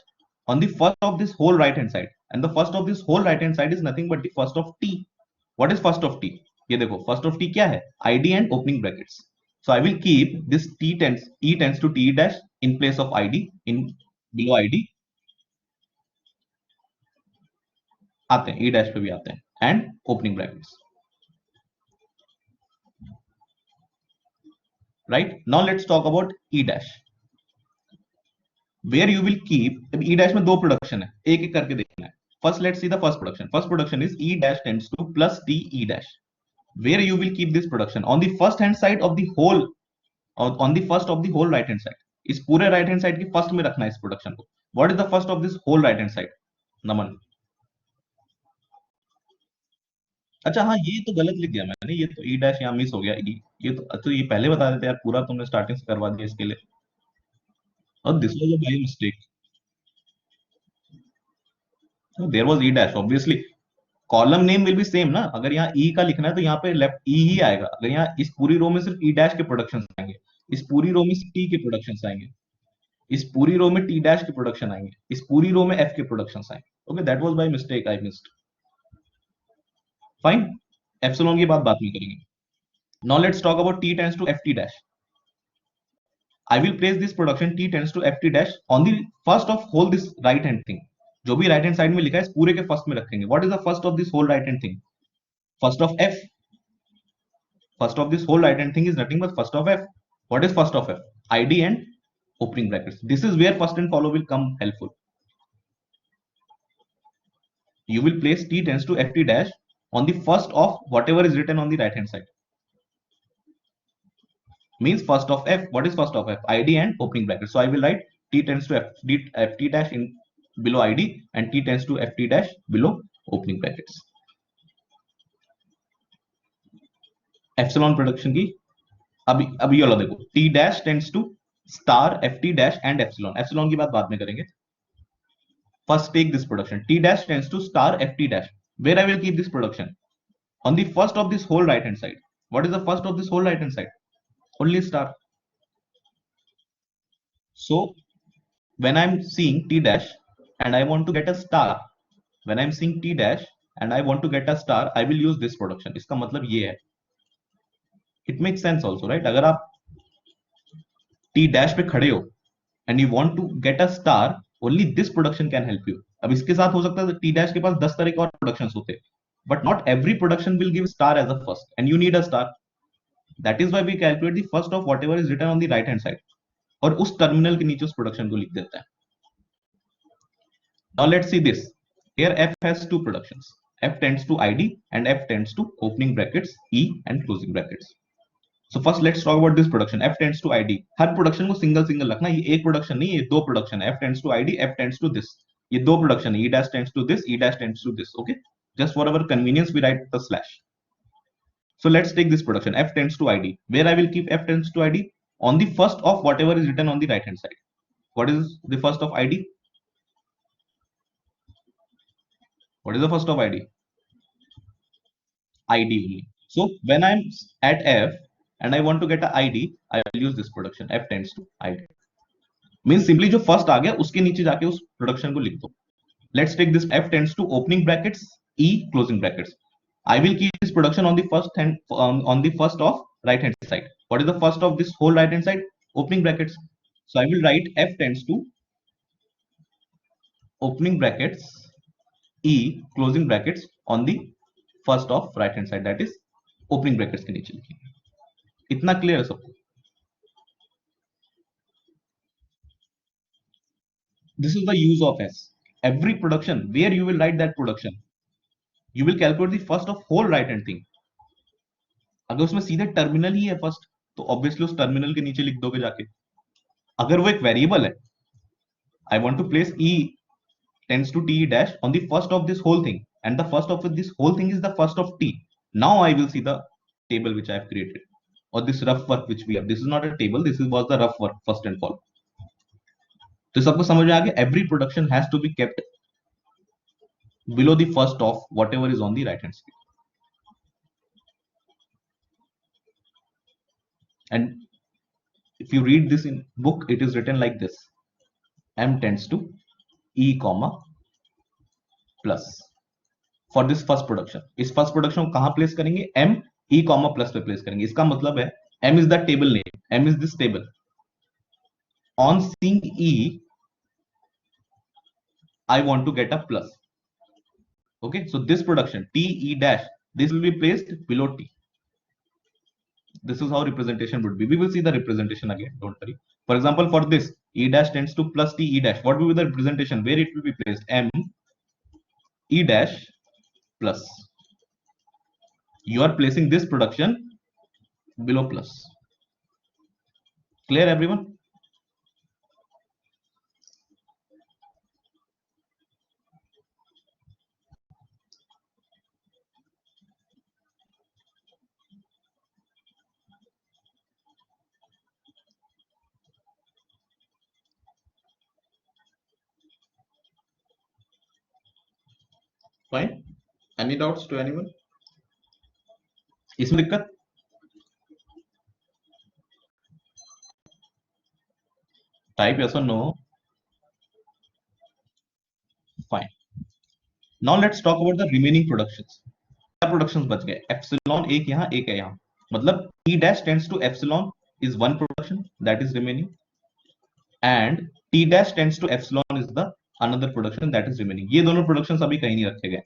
on the first of this whole right hand side, and the first of this whole right hand side is nothing but the first of T. What is first of T? ये देखो, first of T क्या है? ID and opening brackets. So I will keep this E tends to T dash in place of ID, in below ID. आते हैं, E dash पे भी आते हैं, and opening brackets. Right? Now let's talk about E dash. Where you will keep, E dash में दो production है, एक एक करके देखना है. First let's see the first production. First production is E dash tends to plus T E dash. Where you will keep this production on the first hand side of the whole, or on the first of the whole right hand side. इस पूरे right hand side की first में रखना है इस production को. What is the first of this whole right hand side? नमन. अच्छा हाँ, ये तो गलत लिख दिया मैंने, ये तो E dash यहाँ मिस हो गया. ये तो ये पहले बता देते यार, पूरा तुमने स्टार्टिंग से करवा दिया इसके लिए. और this was a my mistake. There was E dash obviously. Column name will be same ना. अगर यहाँ ई का लिखना है तो यहाँ पे लेफ्ट ई ही आएगा. अगर यहाँ इस पूरी रो में सिर्फ ई डैश के प्रोडक्शन आएंगे, इस पूरी रो में सिर्फ टी के प्रोडक्शन आएंगे, इस पूरी रो में टी डैश के प्रोडक्शन आएंगे, इस पूरी रो में एफ के प्रोडक्शन आएंगे. Okay, that was by mistake, I missed. Fine. Epsilon की बात बाद में करेंगे. Now let's talk about T tends to F T dash. I will place this production T tends to FT dash on the first of whole this right hand thing. जो भी right hand side में लिखा है इस पूरे के first में रखेंगे. What is the first of this whole right hand thing? First of F. First of this whole right hand thing is nothing but first of F. What is first of F? ID and opening brackets. This is where first and follow will come helpful. You will place T tends to FT dash on the first of whatever is written on the right hand side. Means first of F. What is first of F? ID and opening brackets. So I will write T tends to FT dash in below ID and T tends to FT dash below opening brackets. Epsilon production की अभी ये वाला देखो, T dash tends to star FT dash and epsilon. Epsilon की बात बाद में करेंगे. First take this production. T dash tends to star FT dash. Where I will keep this production? On the first of this whole right hand side. What is the first of this whole right hand side? Only star. So when I'm seeing T dash and I want to get a star, when I'm seeing T dash and I want to get a star, I will use this production. इसका मतलब ये है. It makes sense also, right? अगर आप T dash पे खड़े हो and you want to get a star, only this production can help you. अब इसके साथ हो सकता है T dash के पास 10 तरह के और productions होते, but not every production will give star as a first, and you need a star. That is why we calculate the first of whatever is written on the right hand side. और उस terminal के नीचे उस production को लिख देता है. Now let's see this. Here F has two productions. F tends to ID and F tends to opening brackets E and closing brackets. So first let's talk about this production. F tends to ID. Her production को single single रखना. ये एक production नहीं, ये दो production है. F tends to ID, F tends to this. ये दो प्रोडक्शन है. E dash tends to this, E dash tends to this. Okay. Just for our convenience we write the slash. So let's take this production. F tends to ID. Where I will keep F tends to ID? On the first of whatever is written on the right hand side. What is the first of ID? What is the first of ID? ID only. So when I'm at F and I want to get a ID, I will use this production. F tends to ID. Means simply जो first आ गया उसके नीचे जाके उस production को लिख दो. Let's take this. F tends to opening brackets, E closing brackets. I will keep this production on the first hand on the first of right hand side. What is the first of this whole right hand side? Opening brackets. So I will write F tends to opening brackets, E closing brackets on the first of right hand side, that is opening brackets के नीचे लिखेंगे. इतना clear है सबको? This is the use of S. Every production where you will write that production, you will calculate the first of whole right hand thing. अगर उसमें सीधे terminal ही है फर्स्ट, तो ऑब्वियसली उस टर्मिनल के नीचे लिख दोगे जाके. अगर वो एक वेरिएबल है, I want to place E tends to T dash on the first of this whole thing, and the first of this whole thing is the first of T. Now I will see the table which I have created, or this rough work which we have. This is not a table, this was the rough work first and all. तो सबको समझ में आ गया? Every production has to be kept below the first of whatever is on the right hand side. And if you read this in book, it is written like this: M tends to E comma plus. For this first production, इस first production को कहां place करेंगे? M E comma plus पे place करेंगे. इसका मतलब है M is the table name, M is this table. On seeing E, I want to get a plus. Okay, so this production T E dash, this will be placed below T. This is how representation would be. We will see the representation again, don't worry. For example, for this E dash tends to plus T E dash, what will be the representation? Where it will be placed? M E dash plus. You are placing this production below plus. Clear everyone? Fine. Any doubts to anyone? इसमें दिक्कत? Type yes or no. Fine. Now let's talk about the remaining productions. Productions बच गए. Epsilon एक यहाँ एक है यहाँ. मतलब E dash tends to epsilon is one production that is remaining, and T dash tends to epsilon is the another production that is remaining. ये दोनों productions अभी कहीं नहीं रखे गए.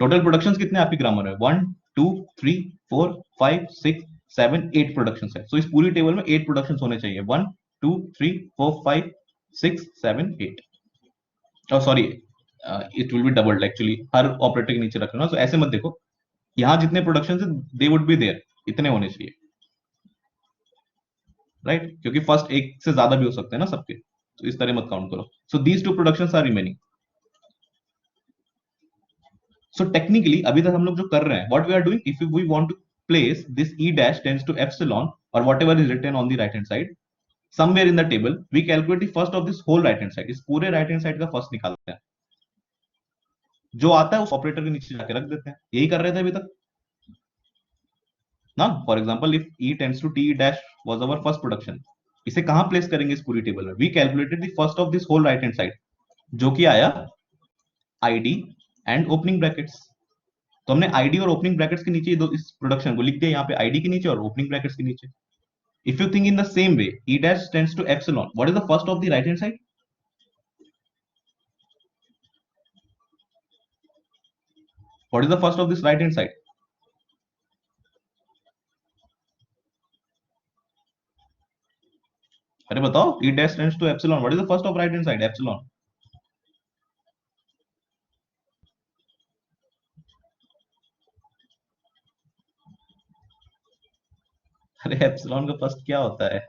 टोटल प्रोडक्शंस कितने आपकी ग्रामर में? 1 2 3 4 5 6 7 8 प्रोडक्शंस है. सो इस पूरी टेबल में 8 प्रोडक्शंस होने चाहिए. 1 2 3 4 5 6 7 8. और sorry, it will B doubled actually, her operator के नीचे रखना. सो ऐसे मत देखो, यहाँ जितने प्रोडक्शंस है दे वुड बी देयर, इतने होने चाहिए, राइट? क्योंकि फर्स्ट एक से ज्यादा भी हो सकते हैं ना सबके, तो इस तरह मत काउंट करो. So these two productions are remaining. So technically अभी तक हम लोग जो कर रहे हैं, what we are doing, if we want to place this E dash tends to epsilon or whatever is written on the right hand side somewhere in the table, we calculate the first of this whole right hand side. इस पूरे right hand side का first निकालते हैं, जो आता है उस operator के नीचे जाके रख देते हैं. यही कर रहे थे अभी तक ना. For example if E tends to T dash was our first production, इसे कहां प्लेस करेंगे इस पूरी टेबल में? We calculated the first of this whole right hand side, जो कि आया ID एंड ओपनिंग ब्रैकेट्स. तो हमने आईडी और ओपनिंग ब्रैकेट्स के नीचे दो इस प्रोडक्शन को लिख दिया, यहाँ पे आईडी के नीचे और ओपनिंग ब्रैकेट्स के नीचे. If you think in the same way, E dash tends to epsilon, what is the first of the right hand side? What is the first of this right hand side? अरे बताओ, E dash tends to epsilon, what is the first of right hand side? Epsilon. अरे epsilon का first क्या होता है?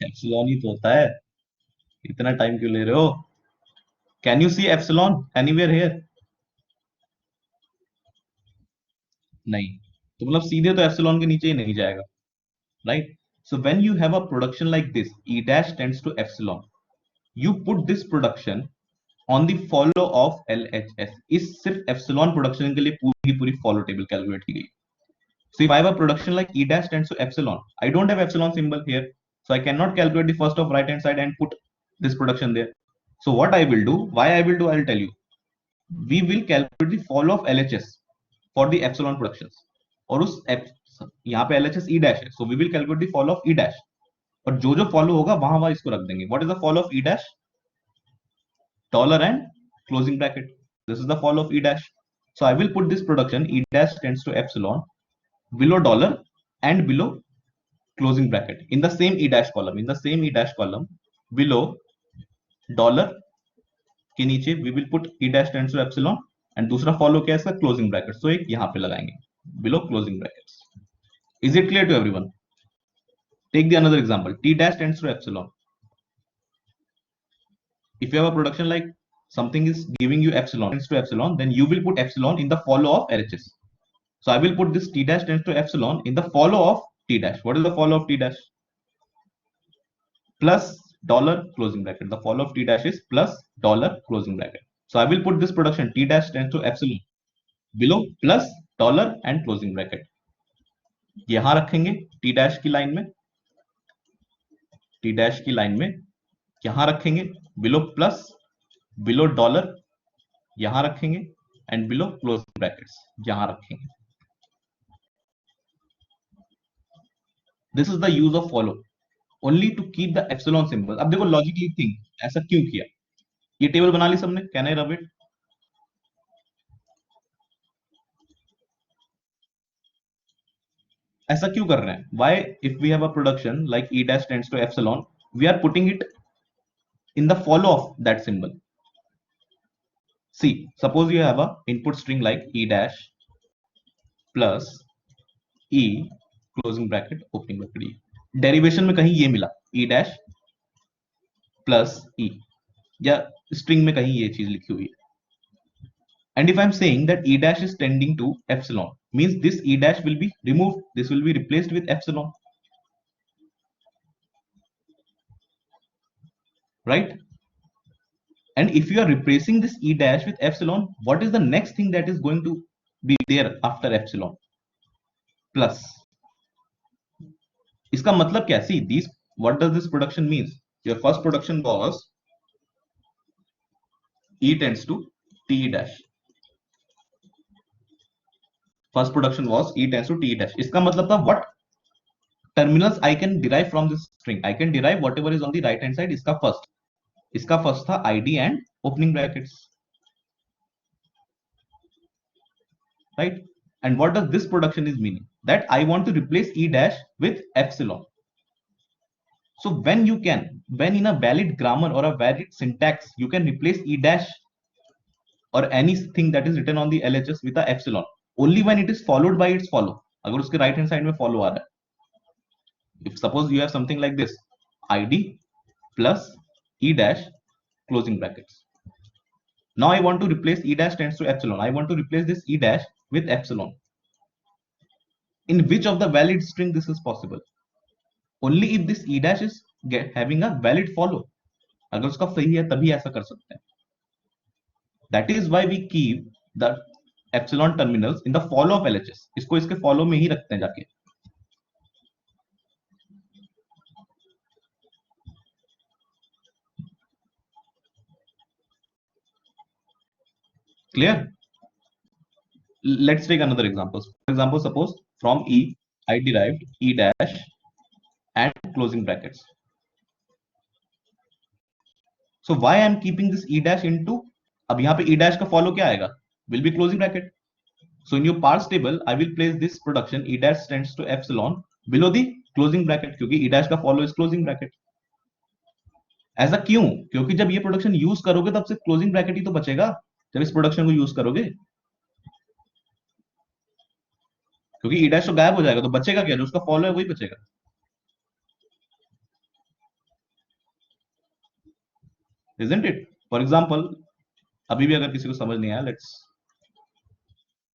Epsilon ही तो होता है. इतना टाइम क्यों ले रहे हो? Can you see epsilon anywhere here? नहीं. तो मतलब सीधे तो एप्सिलॉन के नीचे ही नहीं जाएगा, right? So when you have a production like this, E dash tends to epsilon, you put this production on the follow of LHS. इस सिर्फ एप्सिलॉन प्रोडक्शन के लिए पूरी पूरी फॉलो टेबल कैलकुलेट की गई. So if I have a production like E dash tends to epsilon, I don't have epsilon symbol here, so I cannot calculate the first of right hand side and put this production there. So what I will do, why I will do, I'll tell you. We will calculate the follow of LHS for the epsilon productions. और उस यहाँ पे LHS E dash है, so we will calculate the follow of E dash. और जो जो follow होगा वहां वहां इसको रख देंगे. What is the follow of E dash? Dollar and closing bracket. This is the follow of E dash. So I will put this production E dash tends to epsilon below dollar and below closing bracket in the same E dash column. In the same E dash column below dollar के नीचे we will put E dash tends to epsilon and दूसरा follow क्या है इसका closing bracket. So एक यहाँ पे लगाएंगे below closing brackets. Is it clear to everyone? Take the another example. T dash tends to epsilon. If you have a production like something is giving you epsilon tends to epsilon, then you will put epsilon in the follow of LHS. So I will put this T dash tends to epsilon in the follow of T dash. What is the follow of T dash? Plus dollar closing bracket. The follow of T dash is plus dollar closing bracket. So I will put this production T dash tends to epsilon below plus dollar and closing bracket. यहां रखेंगे T dash की line में, T dash की line में यहां रखेंगे below plus below dollar यहां रखेंगे and below closing brackets यहां रखेंगे. This is the use of follow only to keep the epsilon symbol. अब देखो logically think ऐसा क्यों किया. ये टेबल बना ली सबने. Can I rub it? ऐसा क्यों कर रहे हैं? Why if we have a production like E dash tends to epsilon, we are putting it in the follow of that symbol. See, suppose you have a input string like E dash plus E closing bracket opening bracket E. Derivation में कहीं ये मिला E dash plus E या string में कहीं ये चीज लिखी हुई है. And if I'm saying that E dash is tending to epsilon, means this E dash will be removed. This will be replaced with epsilon. Right? And if you are replacing this E dash with epsilon, what is the next thing that is going to be there after epsilon? Plus. इसका मतलब क्या? See, these, what does this production means? Your first production was E tends to T dash. First production was E tends to T dash. इसका मतलब था what terminals I can derive from this string. I can derive whatever is on the right hand side. इसका first था ID and opening brackets. Right? And what does this production is meaning? That I want to replace E dash with epsilon. So when in a valid grammar or a valid syntax, you can replace E dash or anything that is written on the LHS with a epsilon. Only when it is followed by its follow. अगर उसके right hand side में follow आ रहा है. If suppose you have something like this, ID plus E dash closing brackets. Now I want to replace E dash tends to epsilon. I want to replace this E dash with epsilon. In which of the valid string this is possible? Only if this E dash is having a valid follow. अगर उसका सही है तभी ऐसा कर सकते हैं. That is why we keep the epsilon terminals in the follow of LHS. इसको इसके follow में ही रखते हैं जाके. Clear? Let's take another example. For example, suppose from E I derived E dash and closing brackets. So why I am keeping this E dash into, अब यहाँ पे E dash का follow क्या आएगा? Will be closing bracket. So in your parse table, I will place this production E dash tends to epsilon below the closing bracket क्योंकि E dash का follow is closing bracket. ऐसा क्यों? क्योंकि जब ये प्रोडक्शन यूज करोगे तब सिर्फ क्लोजिंग ब्रैकेट ही तो बचेगा जब इस प्रोडक्शन को यूज करोगे. क्योंकि ई डैश तो गायब हो जाएगा तो बचेगा क्या? जो उसका फॉलो है वही बचेगा. Isn't it? For example, अभी भी अगर किसी को समझ नहीं आया, let's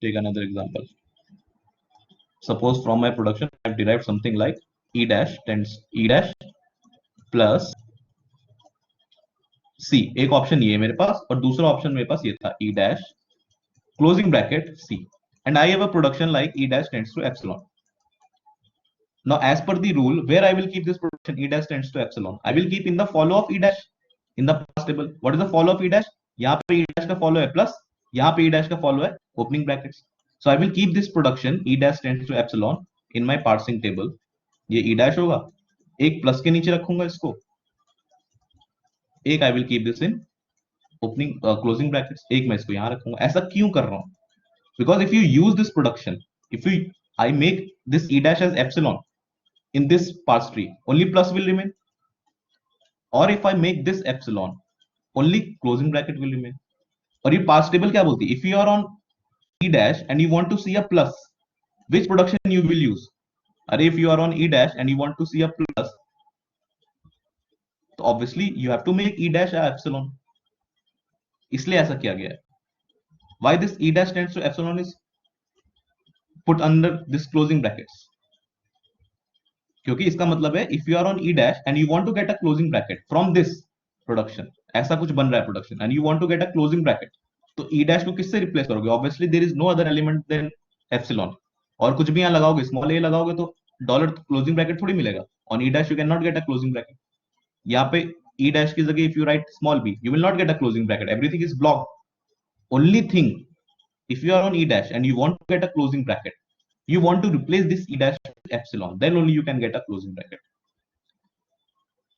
take another example. suppose from my production I've derived something like e dash tends e dash plus c. एक ऑप्शन ये है मेरे पास और दूसरा ऑप्शन मेरे पास ये था e dash closing bracket c, and I have a production like e dash tends to epsilon. Now as per the rule, where I will keep this production e dash tends to epsilon, I will keep in the follow of e dash in the past table. What is the follow of e dash? यहाँ पे e dash का follow है plus, यहाँ पे e dash का follow है opening brackets. So I will keep this production e dash tends to epsilon in my parsing table. ये e dash होगा, एक plus के नीचे रखूंगा इसको, एक I will keep this in opening closing brackets, एक मैं इसको यहाँ रखूंगा. ऐसा क्यों कर रहा हूँ? Because if you use this production, if you I make this e dash as epsilon in this parse tree, only plus will remain. Or if I make this epsilon, only closing bracket will remain. और ये parse table क्या बोलती है? If you are on e dash and you want to see a plus, which production you will use? अरे if you are on e dash and you want to see a plus, तो obviously you have to make e dash a epsilon. इसलिए ऐसा किया गया है. Why this e dash tends to epsilon is put under this closing brackets? क्योंकि इसका मतलब है if you are on e dash and you want to get a closing bracket from this production, ऐसा कुछ बन रहा है production and you want to get a closing bracket, तो e dash को किससे रिप्लेस करोगे? Obviously there is no other element than epsilon. और कुछ भी यहाँ लगाओगे, स्मॉल a लगाओगे तो डॉलर क्लोजिंग ब्रैकेट थोड़ी मिलेगा. On e dash you cannot get a closing bracket. यहाँ पे e dash की जगह if you write small b, you will not get a closing bracket. Everything is blocked. Only thing, if you are on e dash and you want to get a closing bracket, you want to replace this e dash with epsilon, then only you can get a closing bracket.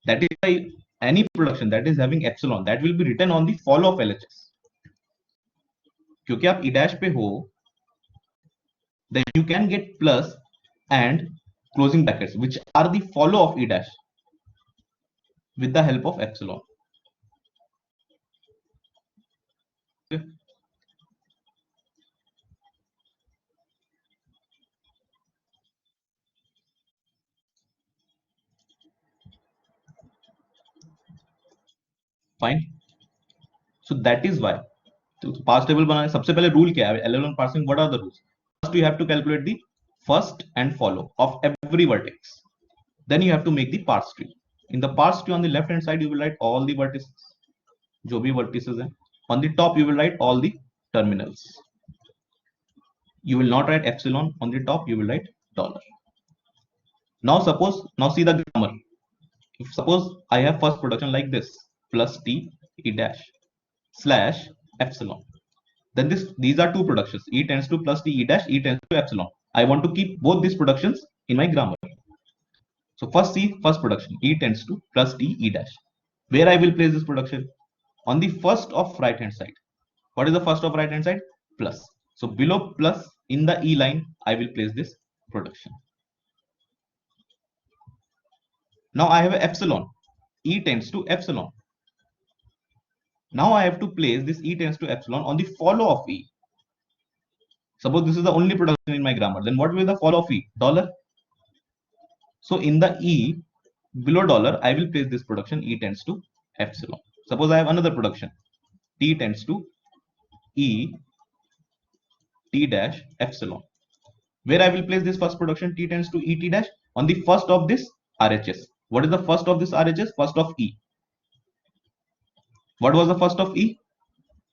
That is why any production that is having epsilon, that will be written on the follow of LHS. क्योंकि आप e dash पे हो, then you can get plus and closing brackets, which are the follow of e dash with the help of epsilon. Okay. Fine. So that is why तो parse table बनाने सबसे पहले rule क्या है? LLM parsing, what are the rules? First you have to calculate the first and follow of every vertex. Then you have to make the parse tree. In the parse tree on the left hand side you will write all the vertices, जो भी vertices हैं. On the top you will write all the terminals. You will not write epsilon on the top, you will write dollar. Now see the grammar. If suppose I have first production like this, plus t e dash slash epsilon, then these are two productions, e tends to plus t e dash, e tends to epsilon. I want to keep both these productions in my grammar. So first see first production, e tends to plus t e dash. Where I will place this production? On the first of right hand side. What is the first of right hand side? Plus. So below plus in the e line I will place this production. Now I have an epsilon, e tends to epsilon. Now I have to place this e tends to epsilon on the follow of e. Suppose this is the only production in my grammar, then what will be the follow of e? Dollar. So in the e below dollar I will place this production e tends to epsilon. Suppose I have another production, t tends to e t dash epsilon. Where I will place this first production, t tends to e t dash, on the first of this RHS. What is the first of this RHS? First of e. What was the first of e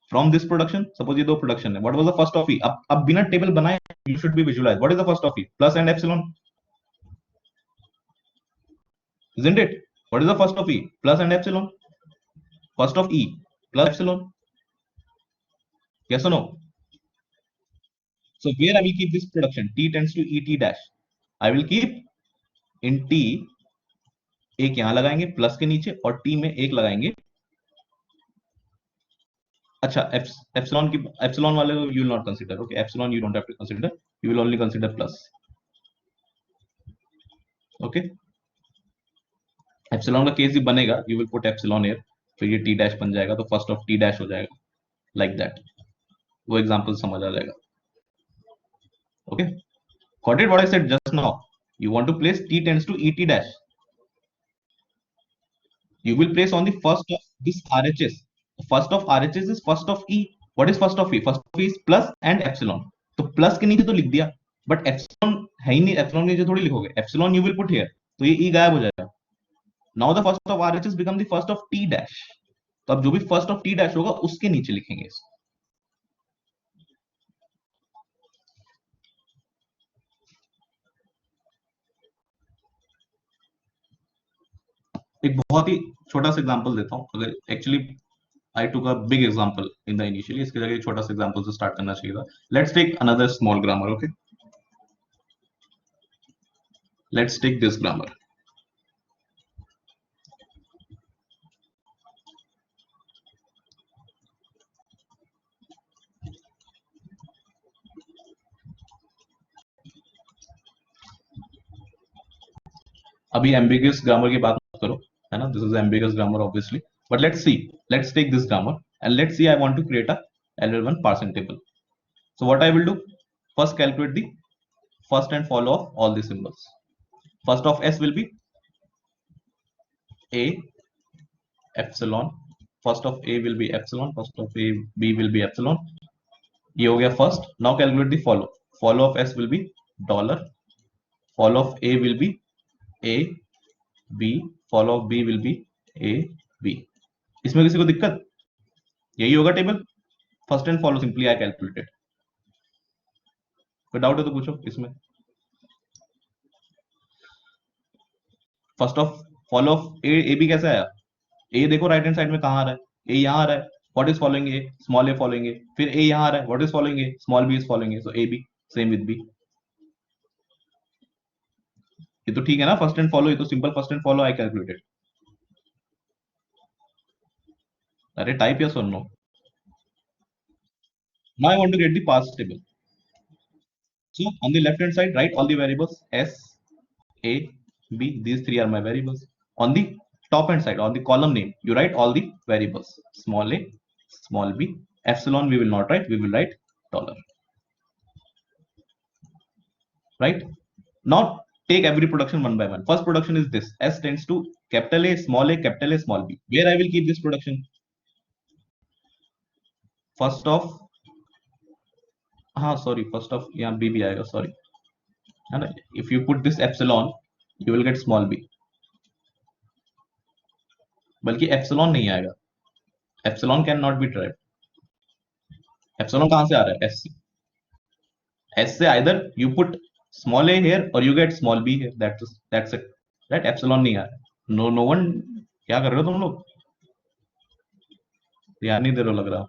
from this production? Suppose ये दो production है. What was the first of e? अब बिना table बनाए you should be visualized. What is the first of e? Plus and epsilon, isn't it? What is the first of e? Plus and epsilon. First of e plus epsilon. Yes or no? So where I will keep this production, t tends to e t dash, I will keep in t, एक यहां लगाएंगे plus के नीचे और t में एक लगाएंगे. अच्छा epsilon की epsilon वाले you will not consider. Okay, epsilon you don't have to consider, you will only consider plus. Okay, epsilon का केस ही बनेगा, you will put epsilon here, फिर ये t dash बन जाएगा तो first of t dash हो जाएगा like that. वो एग्जांपल समझ आ जाएगा. Okay, got it what I said just now? You want to place t tends to e t dash, you will place on the first of this RHS. First of RHS is first of e. What is first of e? First of e is plus and epsilon. तो plus के नीचे तो लिख दिया, but epsilon है ही नहीं, epsilon नीचे थोड़ी लिखोगे, epsilon you will put here, तो ये ई गायब हो जाएगा। Now the first of RHS become the first of T dash, तो अब जो भी फर्स्ट ऑफ टी डैश होगा उसके नीचे लिखेंगे इसको। एक बहुत ही छोटा सा एग्जांपल देता हूं, अगर actually I took a big example in the initially, इसके जगह एक छोटा सा एग्जांपल से स्टार्ट करना चाहिए था। Let's take another small grammar, okay, let's take this grammar. अभी एम्बिगुअस ग्रामर की बात मत करो, है ना, this is ambiguous grammar obviously, but let's see, let's take this grammar and let's see, I want to create a LL1 parsing table. So what I will do, first calculate the first and follow of all the symbols. First of S will be A epsilon, first of A will be epsilon, first of A B will be epsilon, ये हो गया first. Now calculate the follow, follow of S will be dollar, follow of A will be A B, follow of B will be A B. इसमें किसी को दिक्कत, यही होगा table, first and follow simply I calculated. कोई doubt है तो पूछो इसमें। First of follow of A B कैसे आया, ए देखो राइट हैंड साइड में कहाँ आ रहा है, ए यहाँ आ रहा है, what is following A, small A following A, फिर ए यहाँ आ रहा है, what is following A, small B is following A, so A B, same with B. ये तो ठीक है ना, फर्स्ट एंड फॉलो, ये तो simple first and follow I calculated. अरे टाइप यस और no. Now I want to get the parse table, so on the left hand side write all the variables S A B, these three are my variables. On the top hand side, on the column name, you write all the variables, small a, small b, epsilon we will not write, we will write dollar, right? Now take every production one by one. First production is this, S tends to capital A, capital A, small b. Where I will keep this production? First of, हाँ sorry, first of यहाँ B भी आएगा, sorry, है ना, if you put this epsilon you will get small B, बल्कि epsilon नहीं आएगा, epsilon can not be derived. Epsilon कहां से आ रहा है, एस से, एस से either you put small A here और you get small B here, that's it, right? Epsilon नहीं आ रहा है। नो नो वन, क्या कर रहे हो तुम लोग, ध्यान नहीं दे रहे हो लग रहा।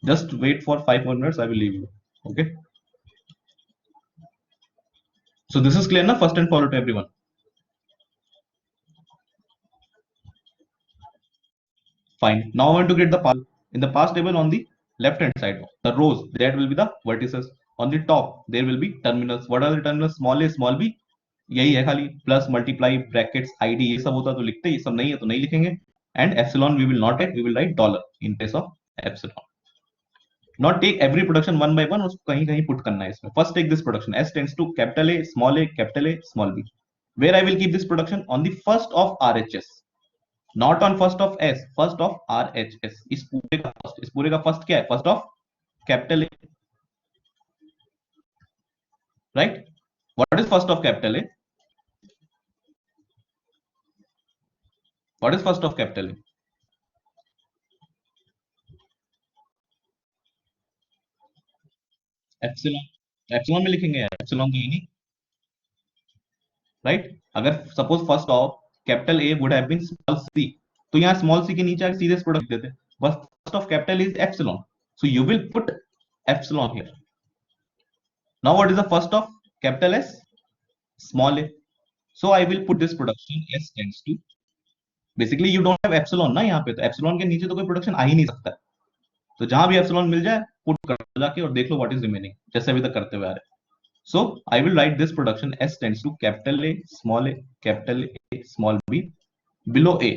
Just wait for 5 more minutes, I will leave you, okay? So this is clear ना, first and follow to everyone. Fine. Now I want to get the pass. In the pass table on the left hand side, the rows, that will be the vertices. On the top, there will be terminals. What are the terminals? Small a, small b. यही है खाली, plus multiply brackets ID, ये सब होता तो लिखते, ये सब नहीं है तो नहीं लिखेंगे। And epsilon we will not write, we will write dollar in place of epsilon. Not take every production one by one, उसको कहीं कहीं पुट करना है इसमें। First take this production, S tends to capital A, capital A, small b. Where I will keep this production? On the first of RHS, not on first of S, first of RHS. इस पूरे का first, इस पूरे का first क्या है? First of capital A, right? What is first of capital A? What is first of capital A? Epsilon, epsilon में लिखेंगे यार, एप्सिलॉन तो ये नहीं, राइट? अगर suppose first of capital A would have been small C, तो यहाँ small C के नीचे आके सीधे प्रोडक्ट देते, बस first of capital is epsilon, so you will put epsilon here. Now what is the first of capital S? Small A, so I will put this production S tends to, basically you don't have epsilon ना यहाँ पे, तो epsilon के नीचे तो कोई production आ ही नहीं सकता, तो जहां भी एप्सिलॉन मिल जाए पुट कर जाके और देख लो व्हाट इज रिमेनिंग, जैसे अभी तक करते हुए आ रहे हैं। So I will write this production S tends to capital A, capital A, small b below A.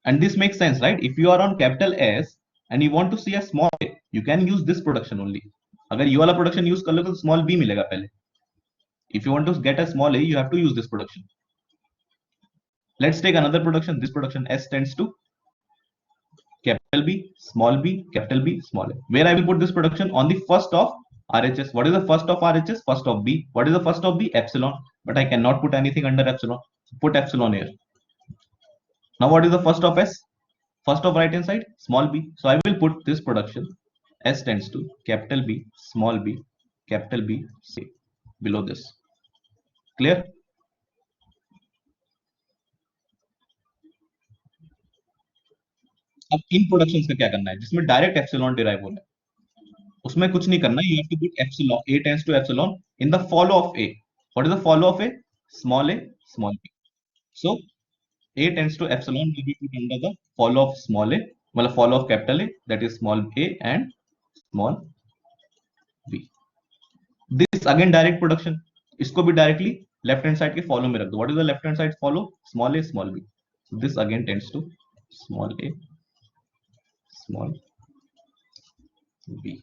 And this makes sense, right? If you are on capital S and you want to see a small a, you can use this production only. अगर ये वाला production use कर लो तो small b मिलेगा पहले। If you want to get a small a, you have to use this production. Let's take another production. This production S tends to capital B, small b, capital B, small a. Where I will put this production on the first of RHS. What is the first of RHS? First of B. What is the first of B? Epsilon. But I cannot put anything under epsilon. Put epsilon here. Now what is the first of S? First of right hand side, small b. So I will put this production S tends to capital B, small b, capital B, C below this. Clear? अब इन productions का क्या करना है जिसमें direct epsilon derive हो रहा है, उसमें कुछ नहीं करना. You have to put epsilon. A tends to epsilon in the follow of A. What is the follow of A? Small a, small b. So A tends to epsilon will be put under the follow of small a, मतलब follow of capital A, that is small a and small b. This again direct production. इसको भी directly left hand side के follow में रख दो. What is the left hand side follow? Small a, small b. So this again tends to small a, small b.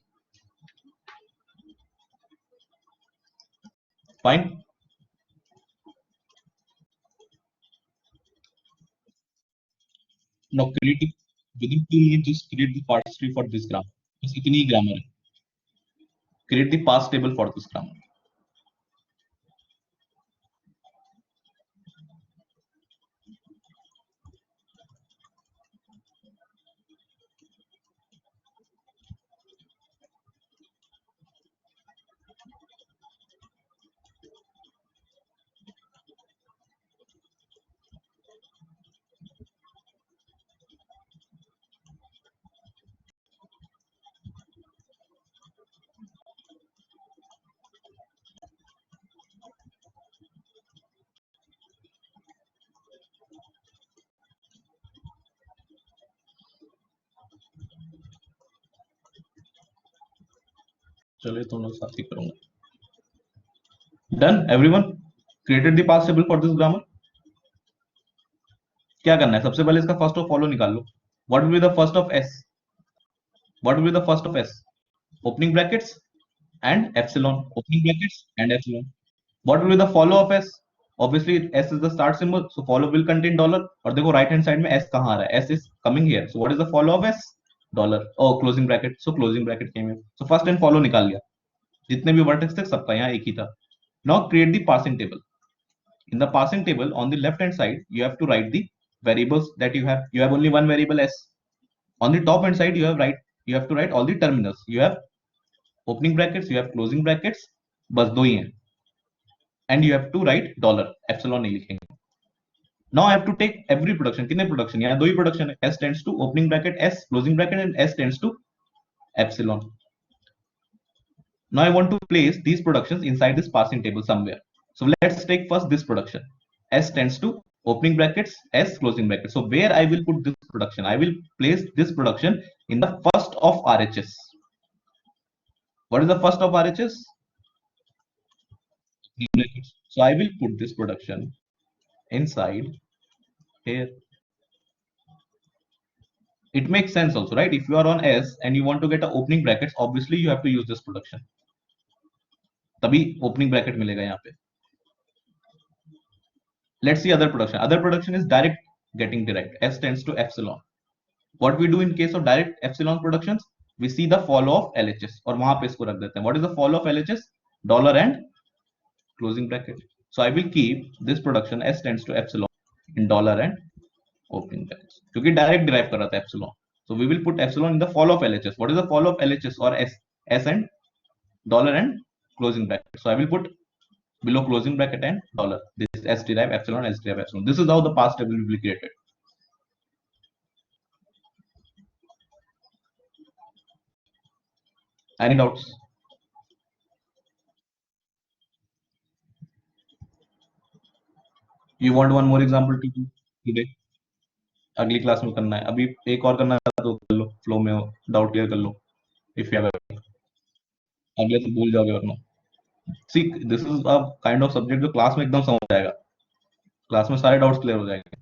Fine. Now create it within 2 minutes. Just create the parts tree for this grammar. बस इतनी ही grammar है. Create the pass table for this grammar. चलिए तो मैं साथ ही करूंगा. Done, everyone. Created the pass table for this grammar. क्या करना है सबसे पहले इसका फर्स्ट ऑफ फॉलो निकाल लो. What will be the first of S? What will be the first of S? Opening brackets and epsilon. Opening brackets and epsilon. What will be the follow of S? Obviously S is the start symbol, so follow will contain dollar. और देखो right hand side में S कहाँ आ रहा है? S is coming here. So what is the follow of S? Dollar. Oh, closing bracket. So closing bracket came here. So first and follow निकाल लिया. जितने भी वर्टेक्स थे सबका यहाँ एक ही था. Now create the parsing table. In the parsing table on the left hand side you have to write the variables that you have. You have only one variable S. On the top hand side you have to write all the terminals. You have opening brackets, you have closing brackets, बस दो ही हैं. And you have to write dollar. Epsilon नहीं लिखेंगे. Now I have to take every production. कितने production? यहाँ दो ही production है. S tends to opening bracket S, closing bracket, and S tends to epsilon. Now I want to place these productions inside this parsing table somewhere. So let's take first this production. S tends to opening brackets, S closing brackets. So where I will put this production? I will place this production in the first of RHS. What is the first of RHS? So I will put this production inside here. It makes sense also, right? If you are on S and you want to get an opening brackets, obviously you have to use this production. तभी opening bracket मिलेगा यहाँ पे. Let's see other production. Other production is direct getting direct. S tends to epsilon. What we do in case of direct epsilon productions, we see the follow of LHS और वहां पे इसको रख देते हैं. What is the follow of LHS? Dollar and closing bracket. So I will keep this production S tends to epsilon in dollar and opening brackets. क्योंकि direct derive कर रहा था epsilon. So we will put epsilon in the follow of LHS. What is the follow of LHS or S? S and dollar and closing bracket. So I will put below closing bracket and dollar. This is S derive epsilon, S derive epsilon. This is how the pass table will be created. Any doubts? You want one more example to do today? अगली class में करना है. अभी एक और करना है तो कर लो, फ्लो में हो, डाउट क्लियर कर लो. इफ यू हैव, अगले तो भूल जाओगे वरना. सी this is a kind of subject जो क्लास में एकदम समझ जाएगा, क्लास में सारे डाउट्स क्लियर हो जाएंगे.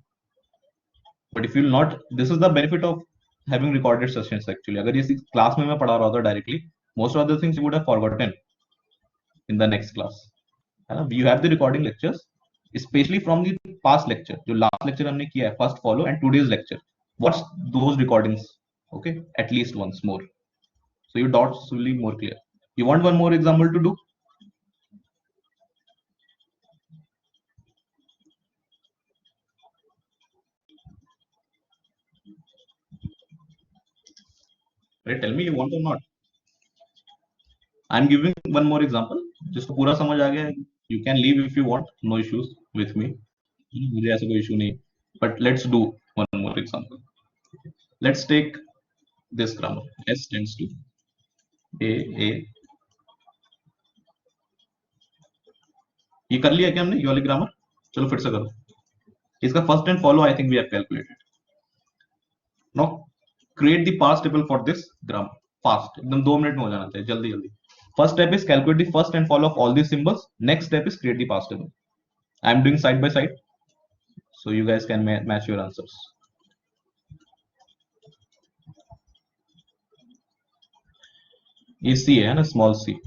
But if you not, this is the benefit of having recorded sessions. Actually अगर ये क्लास में मैं पढ़ा रहा होता directly, most of the things you would have forgotten in the next class. है ना? You have the recording lectures especially from the past lecture. जो last lecture हमने किया है, first follow and today's lecture. What's those recordings? Okay, at least once more. So your dots will be more clear. You want one more example to do? Right, tell me you want or not. I'm giving one more example. जिसको पूरा समझ आ गया है, you can leave if you want, no issues with me. मुझे ऐसा कोई issue नहीं. But let's do one more example. Let's take this grammar. S tends to A. ये कर लिया क्या हमने ये वाली ग्रामर? चलो फिर से करो. इसका first and follow I think we have calculated. Now create the पास्ट table for this grammar. Fast, एकदम 2 मिनट में हो जाना चाहिए, जल्दी जल्दी. First step is calculate the first and follow of all these symbols. Next step is create the past table. I am doing side by side, so you guys can match your answers. ये C है ना, small c.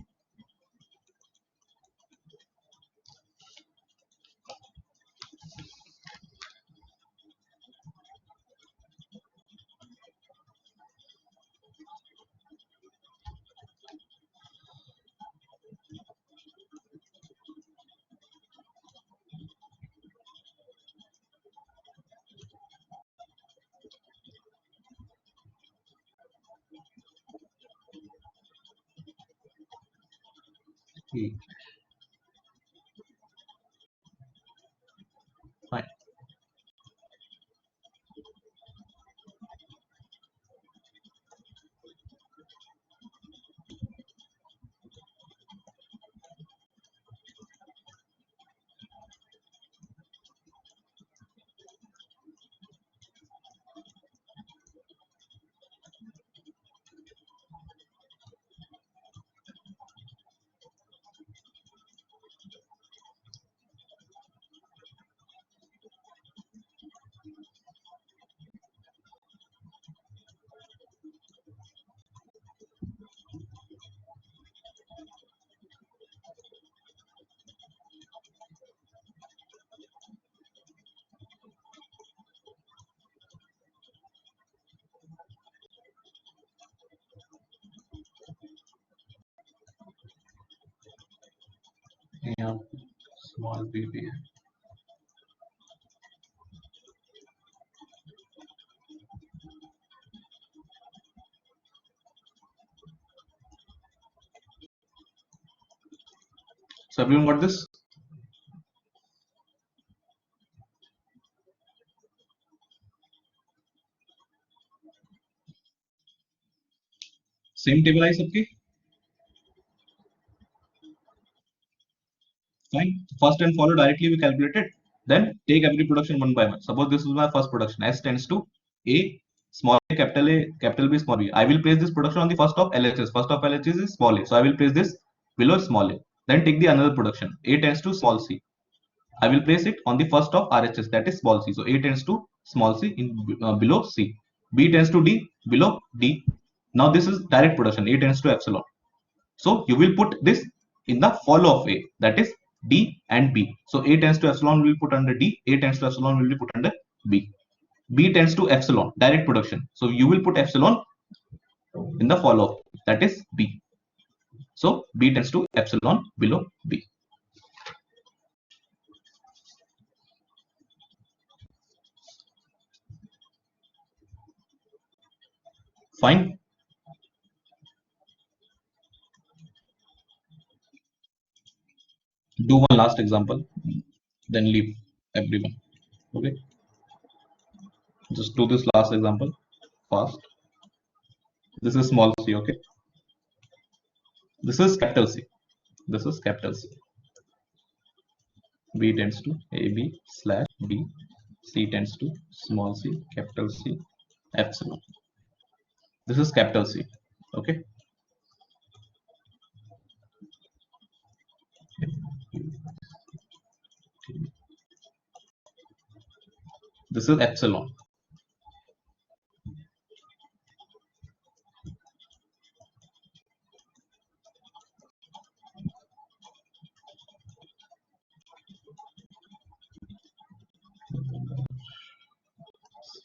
Fine. Yeah, small b. So everyone got this? Same table आई सबकी? Fine. First and follow directly we calculated. Then take every production one by one. Suppose this is my first production. S tends to A, small a, capital B, small b. I will place this production on the first of LHS. First of LHS is small a. So I will place this below small a. Then take the another production. A tends to small c. I will place it on the first of RHS, that is small c. So A tends to small c in below C. B tends to D below D. Now this is direct production. A tends to epsilon. So you will put this in the follow of A, that is D and B. So A tends to epsilon will be put under D. A tends to epsilon will be put under B. B tends to epsilon, direct production. So you will put epsilon in the follow of, that is B. So B tends to epsilon below B. Fine. Do one last example, then leave everyone. Okay. Just do this last example fast. This is small c, okay. This is capital C. This is capital C. B tends to AB slash B. C tends to small c, capital C, epsilon. This is capital C, okay. This is epsilon.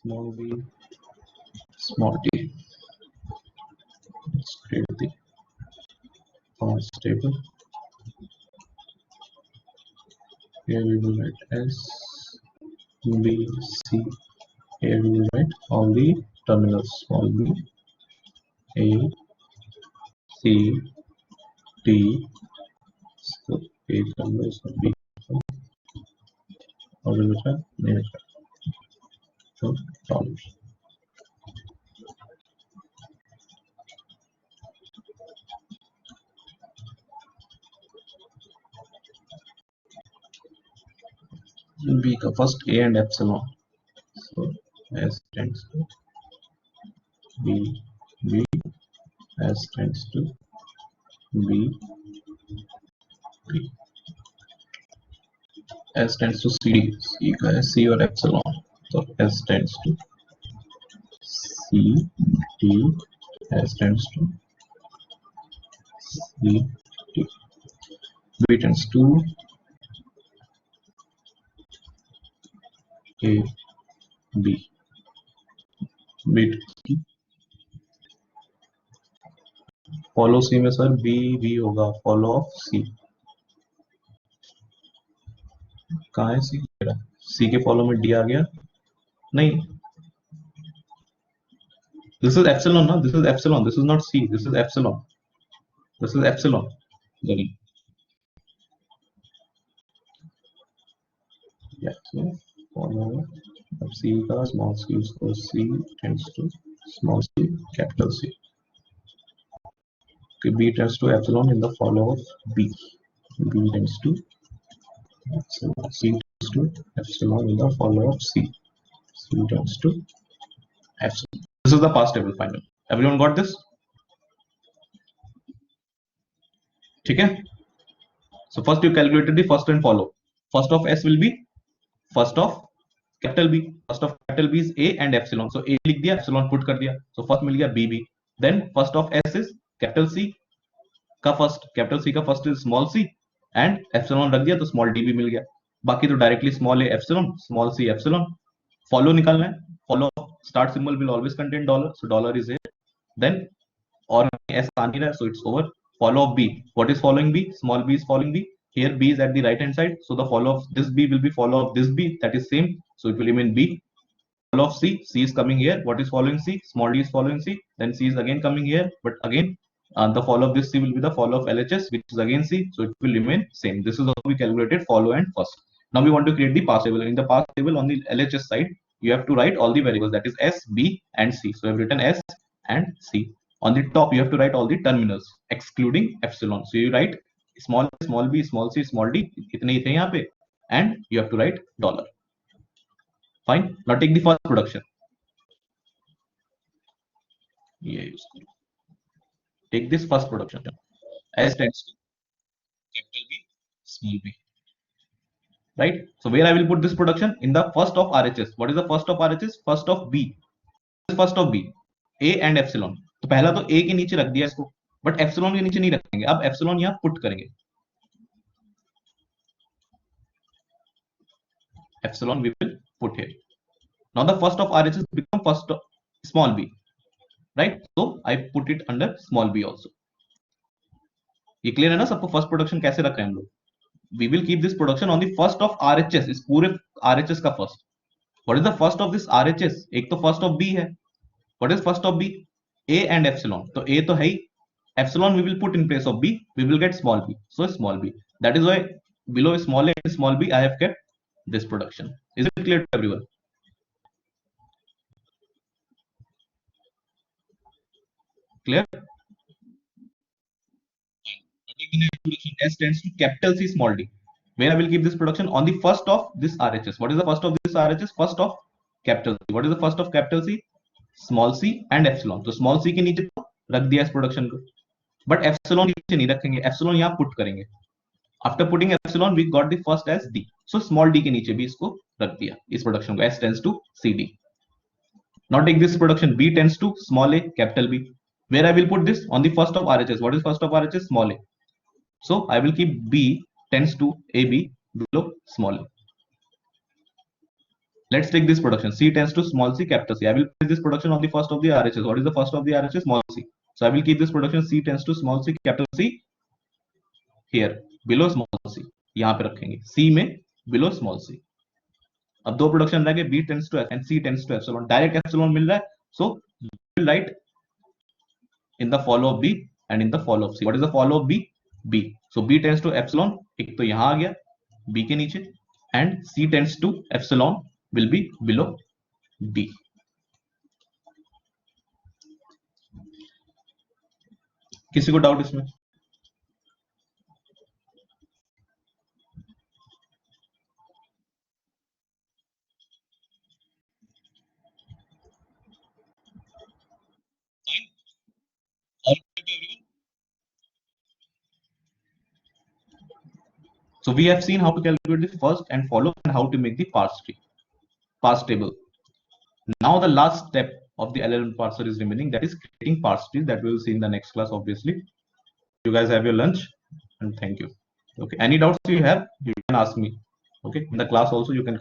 Small b, small t. create the parse table. Here we will write S, B, C. Here we will write all the terminals, small b, A, C, D. So A terminals of B. How will it have? Name it. So dollars. B का first A and epsilon. So S tends to B, B, S tends to B, B. S tends to C, C का है C और epsilon. So S tends to C, D, S tends to C, D. B tends to A, B. B follow C में sir B B होगा follow of C. कहाँ है सी? सी के follow में D आ गया नहीं. दिस इज एप्सिलॉन ना, this is epsilon, this is not C, this is epsilon, this is epsilon. Follow अब सी का स्मॉल सी, उसको C tends to small C capital C. B tends to epsilon in the follow of B. B tends to epsilon. C tends to epsilon in the follow of C. C tends to epsilon. This is the past table final. Everyone got this? ठीक है? So first you calculated the first and follow. First of S will be first of capital B. First of capital B is A and epsilon. So A लिख दिया, epsilon put कर दिया. So first मिल गया BB. Then first of S is capital C का first, capital C का first is small c and epsilon रख दिया तो स्मॉल डी भी मिल गया. बाकी तो directly small a epsilon, small c epsilon. Follow निकालना है. Follow start symbol will always contain dollar, so dollar is here. Then और एस आ नहीं रहा है, so it's over. Follow of b, what is following b? Small B is following b. Here b is at the right hand side, so the follow of this b will be follow of this b, that is same, so it will remain b. Follow of c, c is coming here, what is following c? Small d is following c, then c is again coming here, but again the follow of this c will be the follow of LHS, which is again c, so it will remain same. This is how we calculated follow and first. Now we want to create the pass table. In the pass table on the LHS side, you have to write all the variables, that is s, b and c. So I have written s and c. On the top you have to write all the terminals excluding epsilon. So you write small a, small b, small c, small d, इतने ही थे यहाँ पे, and you have to write dollar. Fine. Now take the first production. ये use करो. Take this first production. S tends to capital B, small b. Right. So where I will put this production? In the first of RHS. What is the first of RHS? First of B. First of B. A and epsilon. तो पहला तो A के नीचे रख दिया इसको, but epsilon के नीचे नहीं रखेंगे. अब एप्सिलॉन यहाँ पुट करेंगे. Epsilon we will put here. Now the first of RHS become first of small b, right? So I put it under small b also. ये clear है ना सबको? फर्स्ट प्रोडक्शन कैसे रखा है हम लोग? We will keep this production on the first of RHS. इस पूरे RHS का first. What is the first of this RHS? एक तो first of B है. What is first of B? A and epsilon. तो A तो है ही. Epsilon we will put in place of B. We will get small b. So small b. That is why below small a and small b I have kept this production. Is it clear to everyone? Clear? S tends to capital C small d. Where I will keep this production on the first of this RHS. What is the first of this RHS? First of capital C. What is the first of capital C? Small c and epsilon. तो small c के नीचे रख दिया इस production को, but epsilon नीचे नहीं रखेंगे. एप्सिलॉन यहाँ पुट करेंगे. After putting epsilon, we got the first as D. So small d के नीचे भी इसको रख दिया इस प्रोडक्शन को. S tends to CD. Now take this production. B tends to small a capital B. Where I will put this? On the first of RHS. What is first of RHS? Small a. So I will keep B tends to AB below small a. Let's take this production. C tends to small c capital C. I will place this production on the first of the RHS. What is the first of the RHS? Small c. So I will keep this production C tends to small c, capital C here, below small c. यहाँ पे रखेंगे C में below small c. अब दो production रह गए, B tends to F and C tends to epsilon. Direct epsilon मिल रहा है, so we will write in the follow of B and in the follow of C. What is the follow of B? B. So B tends to epsilon, एक तो यहां आ गया B के नीचे, and C tends to epsilon will be below B. किसी को doubt इसमें? So we have seen how to calculate the first and follow and how to make the parse tree, parse table. Now the last step of the LLM parser is remaining, that is creating parse trees, that we will see in the next class. Obviously, you guys have your lunch and thank you. Okay, any doubts you have, you can ask me. Okay, in the class also you can